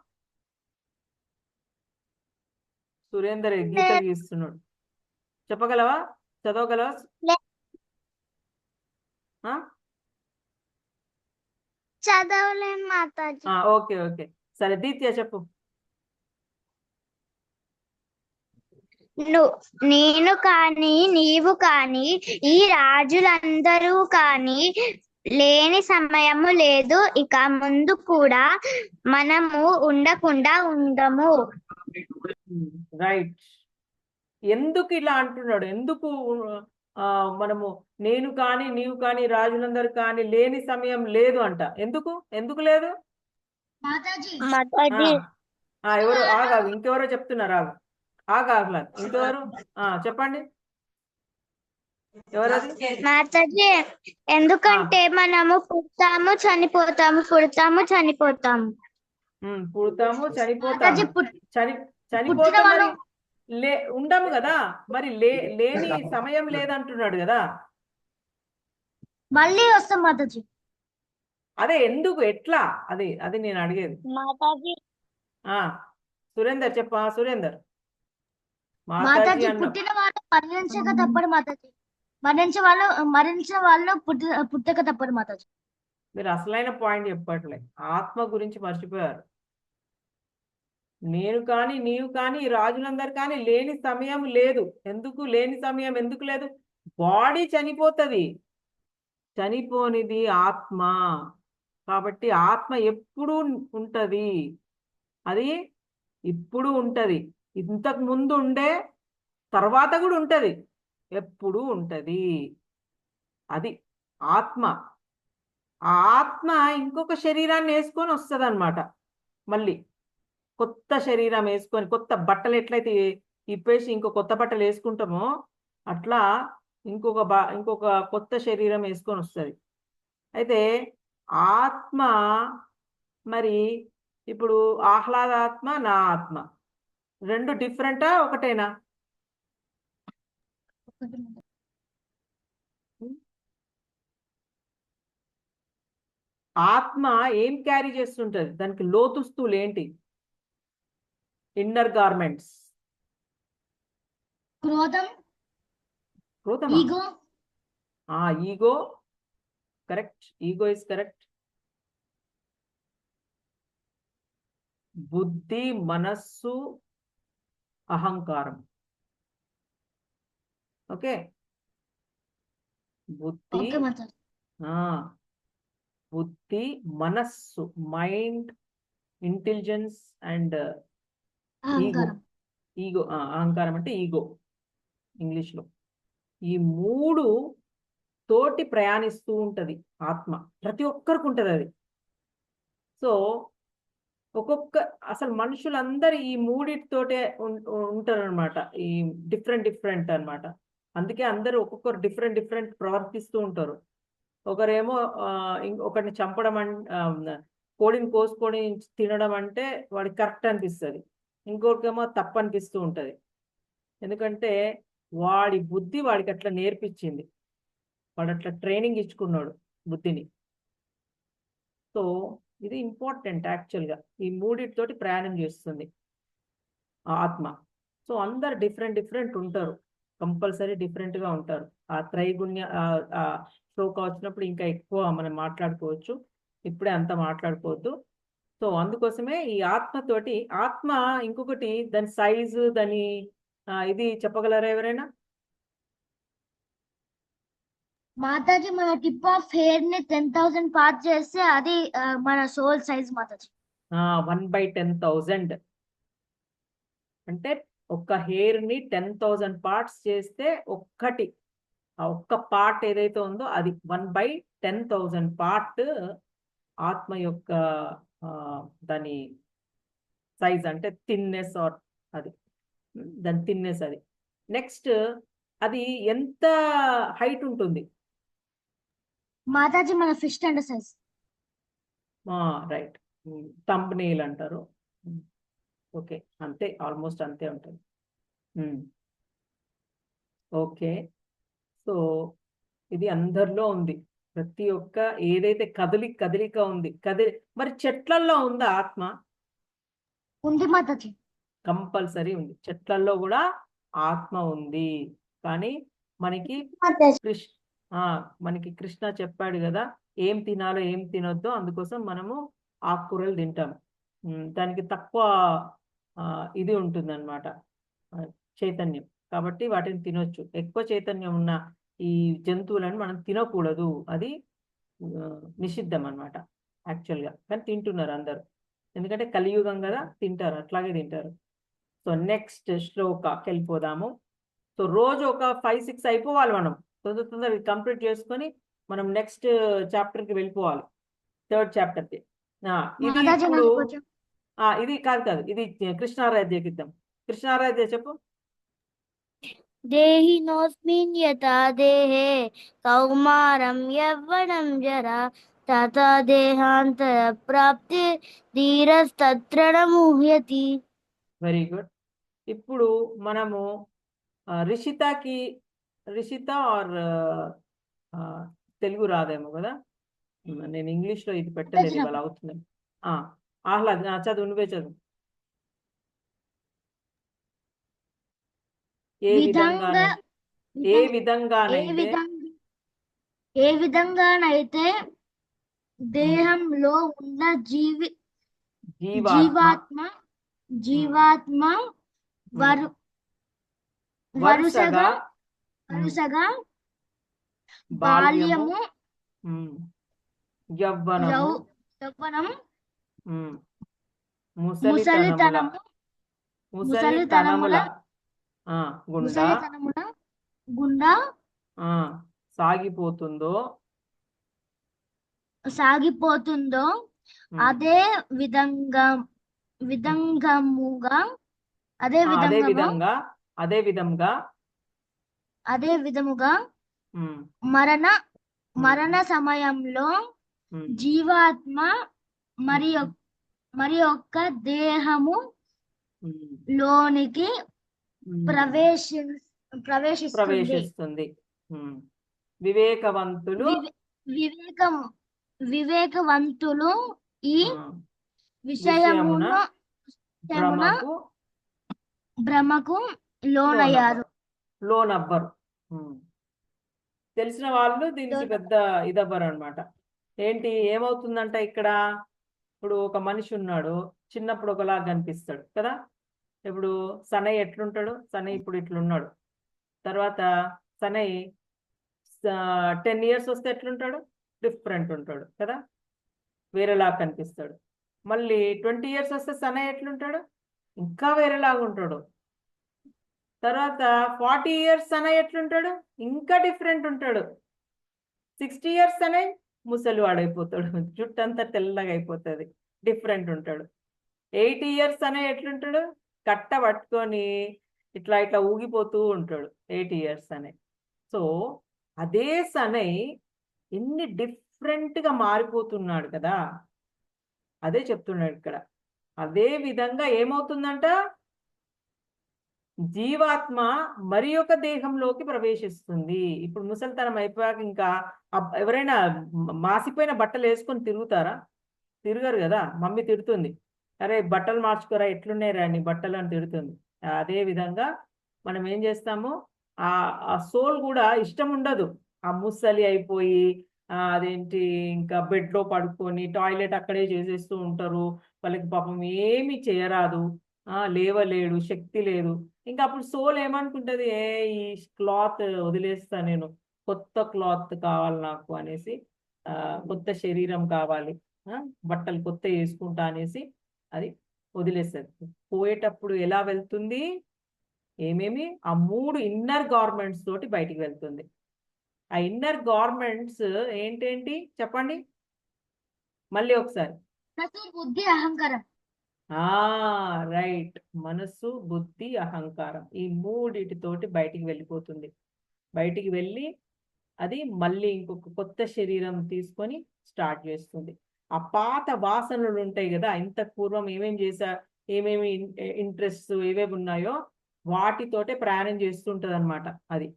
[SPEAKER 1] సురేందర్ గీతలు గీస్తున్నాడు, చెప్పగలవా? చదవగలవా?
[SPEAKER 2] చదవలేను మాతాజీ.
[SPEAKER 1] ఓకే ఓకే సరే, దీత్య చెప్పు.
[SPEAKER 2] నేను కాని నీవు కాని ఈ రాజులందరూ కాని లేని సమయము లేదు, ఇక ముందు కూడా మనము ఉండకుండా ఉండము.
[SPEAKER 1] రైట్. ఎందుకు ఇలా అంటున్నాడు? ఎందుకు మనము నేను కాని నీవు కాని రాజులందరూ కాని లేని సమయం లేదు అంట? ఎందుకు లేదు? ఎవరు? ఆగాగు, ఇంకెవరో చెప్తున్నారు. ఆగలేదు, ఇంకెవరు? చెప్పండి, ఎవరది?
[SPEAKER 2] మాతాజీ, ఎందుకంటే మనము పుడతాము చనిపోతాము, పుడతాము చనిపోతాము.
[SPEAKER 1] పుడతాము చనిపోతాము, చనిపోతాము ఉండము కదా, మరి లేని సమయం లేదంటున్నాడు కదా.
[SPEAKER 2] మళ్ళీ వస్తాం మాతాజీ.
[SPEAKER 1] అదే ఎందుకు, ఎట్లా, అది నేను అడిగేది.
[SPEAKER 2] మాతాజీ
[SPEAKER 1] సురేందర్ చెప్పా. సురేందర్,
[SPEAKER 2] మాతాజీ పుట్టిన వాళ్ళు మరణించక తప్పడు మాతాజీ, మరణించిన వాళ్ళు పుట్టక తప్పడు మాతాజీ.
[SPEAKER 1] మీరు అసలైన పాయింట్ చెప్పట్లే, ఆత్మ గురించి మర్చిపోయారు. నేను కానీ నీవు కానీ ఈ రాజులందరూ కానీ లేని సమయం లేదు. ఎందుకు లేని సమయం ఎందుకు లేదు? బాడీ చనిపోతుంది, చనిపోనిది ఆత్మ. కాబట్టి ఆత్మ ఎప్పుడు ఉంటది, అది ఇప్పుడు ఉంటది, ఇంతకు ముందు ఉండే, తర్వాత కూడా ఉంటది, ఎప్పుడు ఉంటది. అది ఆత్మ. ఆ ఆత్మ ఇంకొక శరీరాన్ని వేసుకొని వస్తుంది అనమాట. మళ్ళీ కొత్త శరీరం వేసుకొని, కొత్త బట్టలు ఎట్లయితే ఇప్పేసి ఇంకో కొత్త బట్టలు వేసుకుంటామో అట్లా ఇంకొక కొత్త శరీరం వేసుకొని వస్తుంది. అయితే ఆత్మ మరి ఇప్పుడు ఆహ్లాదాత్మ, నా ఆత్మ రెండు డిఫరెంటా ఒకటేనా? ఆత్మ ఏం క్యారీ చేస్తుంటది, దానికి లోతుస్తులు ఏంటి? Inner garments.
[SPEAKER 2] క్రోధం,
[SPEAKER 1] క్రోధమా?
[SPEAKER 2] Ego.
[SPEAKER 1] Ego, correct. Ego is correct. బుద్ధి, మనస్సు, అహంకారం. ఓకే. బుద్ధి,
[SPEAKER 2] ఓకే మాతాజీ.
[SPEAKER 1] బుద్ధి, మనస్సు, మైండ్, ఇంటెలిజెన్స్ అండ్ ఈగో.
[SPEAKER 2] అహంకారం.
[SPEAKER 1] ఈగో, అహంకారం అంటే ఈగో ఇంగ్లీష్లో. ఈ మూడు తోటి ప్రయాణిస్తూ ఉంటది ఆత్మ. ప్రతి ఒక్కరికి ఉంటది అది. సో అసలు మనుషులందరూ ఈ మూడిటితోటే ఉంటారు అనమాట. ఈ డిఫరెంట్ అనమాట. అందుకే అందరూ ఒక్కొక్కరు డిఫరెంట్ ప్రవర్తిస్తూ ఉంటారు. ఒకరేమో ఒకరిని చంపడం కోడిని కోసుకొని తినడం అంటే వాడికి కరెక్ట్ అనిపిస్తుంది, ఇంకొకరికేమో తప్పు అనిపిస్తూ ఉంటుంది. ఎందుకంటే వాడి బుద్ధి వాడికి అట్లా నేర్పించింది, వాడు అట్లా ట్రైనింగ్ ఇచ్చుకున్నాడు బుద్ధిని. సో ఇది ఇంపార్టెంట్ యాక్చువల్గా. ఈ మూడిటితోటి ప్రయాణం చేస్తుంది ఆత్మ. సో అందరు డిఫరెంట్ ఉంటారు, కంపల్సరీ డిఫరెంట్గా ఉంటారు. ఆ త్రైగుణ్య శ్లోక వచ్చినప్పుడు ఇంకా ఎక్కువ మనం మాట్లాడుకోవచ్చు, ఇప్పుడే అంత మాట్లాడుకోవద్దు. సో అందుకోసమే ఈ ఆత్మతోటి, ఆత్మ ఇంకొకటి దాని సైజు, దాని ఇది చెప్పగలరా ఎవరైనా?
[SPEAKER 2] మాతాజీ, మన టిప్ ఆఫ్ హెయిర్ ని 10,000 పార్ట్ చేస్తే అది మన సోల్ సైజ్ మాతాజీ.
[SPEAKER 1] 1/10,000 అంటే ఒక్క హెయిర్ ని 10,000 పార్ట్స్ చేస్తే ఒక్కటి, ఆ ఒక్క పార్ట్ ఏదైతే ఉందో అది 1/10,000 పార్ట్ ఆత్మ యొక్క దాని సైజ్, అంటే థిన్నెస్ ఆర్ అది దాని థిన్నెస్. అది నెక్స్ట్ అది ఎంత హైట్ ఉంటుంది
[SPEAKER 2] మాతాజీ? మన fist and size.
[SPEAKER 1] Right, thumb nail అంటారు. ఓకే, అంతే, ఆల్మోస్ట్ అంతే ఉంటుంది. ఓకే. సో ఇది అందరిలో ఉంది, ప్రతి ఒక్క ఏదైతే కదలిక ఉంది మరి చెట్లల్లో ఉందా ఆత్మ?
[SPEAKER 2] ఉంది మాతాజీ.
[SPEAKER 1] కంపల్సరీ ఉంది, చెట్లల్లో కూడా ఆత్మ ఉంది. కానీ మనకి కృష్ణ చెప్పాడు కదా ఏం తినాలో ఏం తినొద్దో, అందుకోసం మనము ఆకుకూరలు తింటాం. దానికి తక్కువ ఇది ఉంటుంది అనమాట, చైతన్యం. కాబట్టి వాటిని తినొచ్చు. ఎక్కువ చైతన్యం ఉన్న ఈ జంతువులను మనం తినకూడదు, అది నిషిద్ధం అనమాట యాక్చువల్గా. కానీ తింటున్నారు అందరు, ఎందుకంటే కలియుగం కదా, తింటారు, అట్లాగే తింటారు. సో నెక్స్ట్ శ్లోకాకి వెళ్ళిపోదాము. సో రోజు ఒక 5-6 అయిపోవాలి, మనం తొందర కంప్లీట్ చేసుకొని మనం నెక్స్ట్ చాప్టర్కి వెళ్ళిపోవాలి, 3rd చాప్టర్కి. ఇది ఇప్పుడు ఇది కాదు, ఇది కృష్ణారాధ్యకి ఇద్దాం. కృష్ణారాధ్య చెప్పు.
[SPEAKER 2] దేహినోస్మిన్ యథా దేహే కౌమారం యవ్వనం జరా తథా దేహాంతర ప్రాప్తి ధీరస్తత్ర న ముహ్యతి.
[SPEAKER 1] Very good. ఇప్పుడు మనము రిషిత ఆర్ తెలుగు రాదేమో కదా, నేను ఇంగ్లీష్లో ఇది పెట్టలేదు, ఇవాళ అవుతుంది. ఆహ్లాద్ చదువు, నువ్వే చదువు. ఏ
[SPEAKER 2] విధంగానైతే దేహంలో ఉన్న జీవాత్మ వరుసగా బాల్యము,
[SPEAKER 1] ఉమ్. యవ్వనము.
[SPEAKER 2] యవ్వనం,
[SPEAKER 1] ఉమ్. ముసలితనముల.
[SPEAKER 2] ముసలితనము,
[SPEAKER 1] ముసలితనముల. గుండా
[SPEAKER 2] ముసలితనముల గుండా
[SPEAKER 1] సాగిపోతుందో.
[SPEAKER 2] సాగిపోతుందో అదే విధంగా విధంగముగా అదే విధంగా
[SPEAKER 1] అదే విధముగా
[SPEAKER 2] మరణ సమయంలో జీవాత్మ మరి యొక్క దేహము లోనికి
[SPEAKER 1] ప్రవేశిస్తుంది.
[SPEAKER 2] వివేకవంతులు ఈ విషయమున భ్రమకు
[SPEAKER 1] లోనవ్వరు. తెలిసిన వాళ్ళు దీనికి పెద్ద ఇదవ్వరు అనమాట. ఏంటి ఏమవుతుందంట ఇక్కడ, ఇప్పుడు ఒక మనిషి ఉన్నాడు, చిన్నప్పుడు ఒకలాగా కనిపిస్తాడు కదా. ఇప్పుడు సనయ్ ఎట్లుంటాడు, సనయ్ ఇప్పుడు ఇట్లున్నాడు. తర్వాత సనయ్ 10 years వస్తే ఎట్లుంటాడు, డిఫరెంట్ ఉంటాడు కదా, వేరేలాగా కనిపిస్తాడు. మళ్ళీ 20 years వస్తే సనయ్ ఎట్లుంటాడు, ఇంకా వేరేలాగా ఉంటాడు. తర్వాత 40 years సనయ్ ఎట్లుంటాడు, ఇంకా డిఫరెంట్ ఉంటాడు. 60 years సనయ్ ముసలి వాడైపోతాడు, జుట్టు అంతా తెల్లగా అయిపోతుంది, డిఫరెంట్ ఉంటాడు. 80 years సనయ్ ఎట్లుంటాడు, కట్ట పట్టుకొని ఇట్లా ఇట్లా ఊగిపోతూ ఉంటాడు 80 years సనయ్. సో అదే సనయ్ ఎన్ని డిఫరెంట్గా మారిపోతున్నాడు కదా, అదే చెప్తున్నాడు ఇక్కడ. అదే విధంగా ఏమవుతుందంట, జీవాత్మ మరి ఒక దేహంలోకి ప్రవేశిస్తుంది. ఇప్పుడు ముసలితనం అయిపోయాక ఇంకా ఎవరైనా మాసిపోయిన బట్టలు వేసుకొని తిరుగుతారా, తిరగరు కదా. మమ్మీ తిడుతుంది, అరే బట్టలు మార్చుకోరా, ఎట్లున్నాయిరా నీ బట్టలు అని తిడుతుంది. అదే విధంగా మనం ఏం చేస్తాము, ఆ సోల్ కూడా ఇష్టం ఉండదు. ఆ ముసలి అయిపోయి అదేంటి ఇంకా బెడ్లో పడుకొని టాయిలెట్ అక్కడే చేసేస్తూ ఉంటారు. వాళ్ళకి పాపం ఏమి చేయరాదు, లేవలేడు, శక్తి లేదు. ఇంకా అప్పుడు సోల్ ఏమనుకుంటుంది, ఈ క్లాత్ వదిలేస్తా నేను, కొత్త క్లాత్ కావాలి నాకు అనేసి, కొత్త శరీరం కావాలి, బట్టలు కొత్త వేసుకుంటా అనేసి అది వదిలేస్తుంది. పోయేటప్పుడు ఎలా వెళ్తుంది, ఏమేమి ఆ 3 ఇన్నర్ గార్మెంట్స్ తోటి బయటికి వెళ్తుంది. ఆ ఇన్నర్ గార్మెంట్స్ ఏంటేంటి చెప్పండి మళ్ళీ ఒకసారి.
[SPEAKER 2] బుద్ధి, అహంకారం.
[SPEAKER 1] రైట్, మనస్సు, బుద్ధి, అహంకారం, ఈ 3తోటి బయటికి వెళ్ళిపోతుంది. బయటికి వెళ్ళి అది మళ్ళీ ఇంకొక కొత్త శరీరం తీసుకొని స్టార్ట్ చేస్తుంది. ఆ పాత వాసనలు ఉంటాయి కదా, ఇంత పూర్వం ఏమేమి చేశా, ఏమేమి ఇంట్రెస్ట్ ఏవేవి ఉన్నాయో వాటితోటే ప్రయాణం చేస్తుంటది అనమాట. అది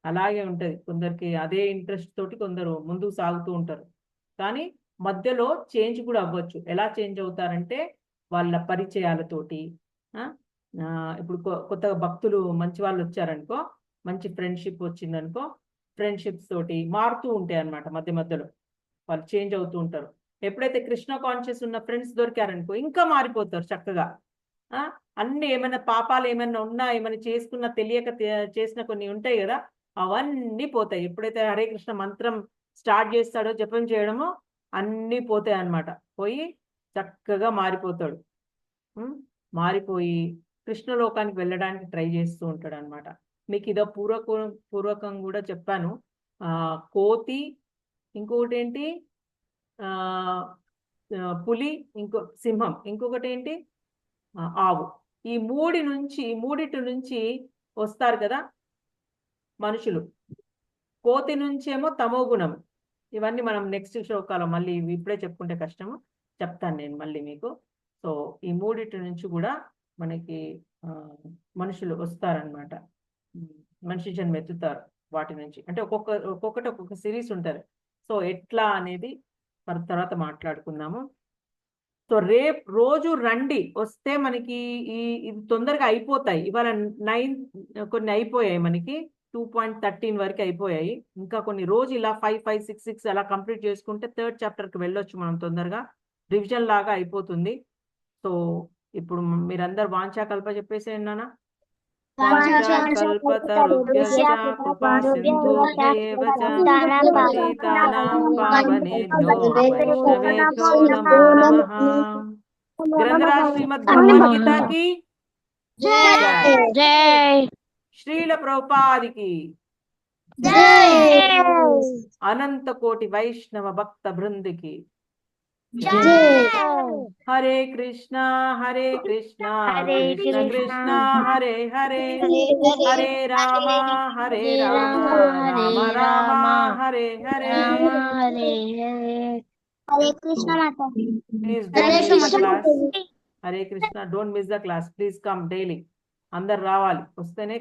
[SPEAKER 1] అలాగే ఉంటుంది. కొందరికి అదే ఇంట్రెస్ట్ తోటి కొందరు ముందుకు సాగుతూ ఉంటారు. కానీ మధ్యలో చేంజ్ కూడా అవ్వచ్చు. ఎలా చేంజ్ అవుతారంటే వాళ్ళ పరిచయాలతోటి. ఇప్పుడు కొత్తగా భక్తులు మంచి వాళ్ళు వచ్చారనుకో, మంచి ఫ్రెండ్షిప్ వచ్చిందనుకో, ఫ్రెండ్షిప్స్ తోటి మారుతూ ఉంటాయి అన్నమాట. మధ్య మధ్యలో వాళ్ళు చేంజ్ అవుతూ ఉంటారు. ఎప్పుడైతే కృష్ణ కాన్షియస్ ఉన్న ఫ్రెండ్స్ దొరికారనుకో ఇంకా మారిపోతారు చక్కగా. అన్ని ఏమైనా పాపాలు ఏమైనా ఉన్నా, ఏమైనా చేసుకున్నా తెలియక చేసిన కొన్ని ఉంటాయి కదా, అవన్నీ పోతాయి. ఎప్పుడైతే హరే కృష్ణ మంత్రం స్టార్ట్ చేస్తాడో జపం చేయడమో అన్నీ పోతాయి అన్నమాట. పోయి చక్కగా మారిపోతాడు. మారిపోయి కృష్ణలోకానికి వెళ్ళడానికి ట్రై చేస్తూ ఉంటాడు అనమాట. మీకు ఇదో పూర్వకం కూడా చెప్పాను. కోతి, ఇంకొకటి ఏంటి పులి, సింహం, ఇంకొకటి ఏంటి ఆవు. ఈ మూడిటి నుంచి వస్తారు కదా మనుషులు. కోతి నుంచేమో తమో గుణం. ఇవన్నీ మనం నెక్స్ట్ శ్లోకాలు మళ్ళీ ఇప్పుడే చెప్పుకుంటే కష్టము, చెప్తాను నేను మళ్ళీ మీకు. సో ఈ మూడిటి నుంచి కూడా మనకి మనుషులు వస్తారనమాట. మనిషి జన్మ ఎత్తుతారు వాటి నుంచి. అంటే ఒక్కొక్కటి ఒక్కొక్క సిరీస్ ఉంటుంది. సో ఎట్లా అనేది మన తర్వాత మాట్లాడుకుందాము. సో రేపు రోజు రండి, వస్తే మనకి ఇది తొందరగా అయిపోతాయి. ఇవాళ 9 కొన్ని అయిపోయాయి, మనకి 2.13 వరకు అయిపోయాయి. ఇంకా కొన్ని రోజు ఇలా 5, 5, 6, 6 అలా కంప్లీట్ చేసుకుంటే 3rd చాప్టర్కి వెళ్ళొచ్చు మనం తొందరగా. రివిజన్ లాగా అయిపోతుంది. సో ఇప్పుడు మీరందరు వాంఛాకల్ప చెప్పేసేయండి నాన్న. वाञ्छाकल्पतरुभ्यश्च कृपासिन्धुभ्य एव च पतितानां पावनेभ्यो वैष्णवेभ्यो नमो नमः। ग्रंथराज श्रीमद् भगवद गीता की जय।
[SPEAKER 2] जय
[SPEAKER 1] श्रील प्रभुपाद की
[SPEAKER 2] जय
[SPEAKER 1] अनंत कोटि वैष्णव भक्त वृंद की
[SPEAKER 2] जय।
[SPEAKER 1] हरे कृष्णा कृष्ण
[SPEAKER 2] हरे
[SPEAKER 1] कृष्ण
[SPEAKER 2] कृष्णा
[SPEAKER 1] हरे हरे
[SPEAKER 2] हरे
[SPEAKER 1] हरे राम राम राम हरे हरे।
[SPEAKER 2] हरे हरे कृष्ण माता।
[SPEAKER 1] Please
[SPEAKER 2] Hare
[SPEAKER 1] don't miss the
[SPEAKER 2] Krishna
[SPEAKER 1] class.
[SPEAKER 2] माता।
[SPEAKER 1] Hare Krishna, don't miss the class. Please come daily. అందరు రావాలి, వస్తేనే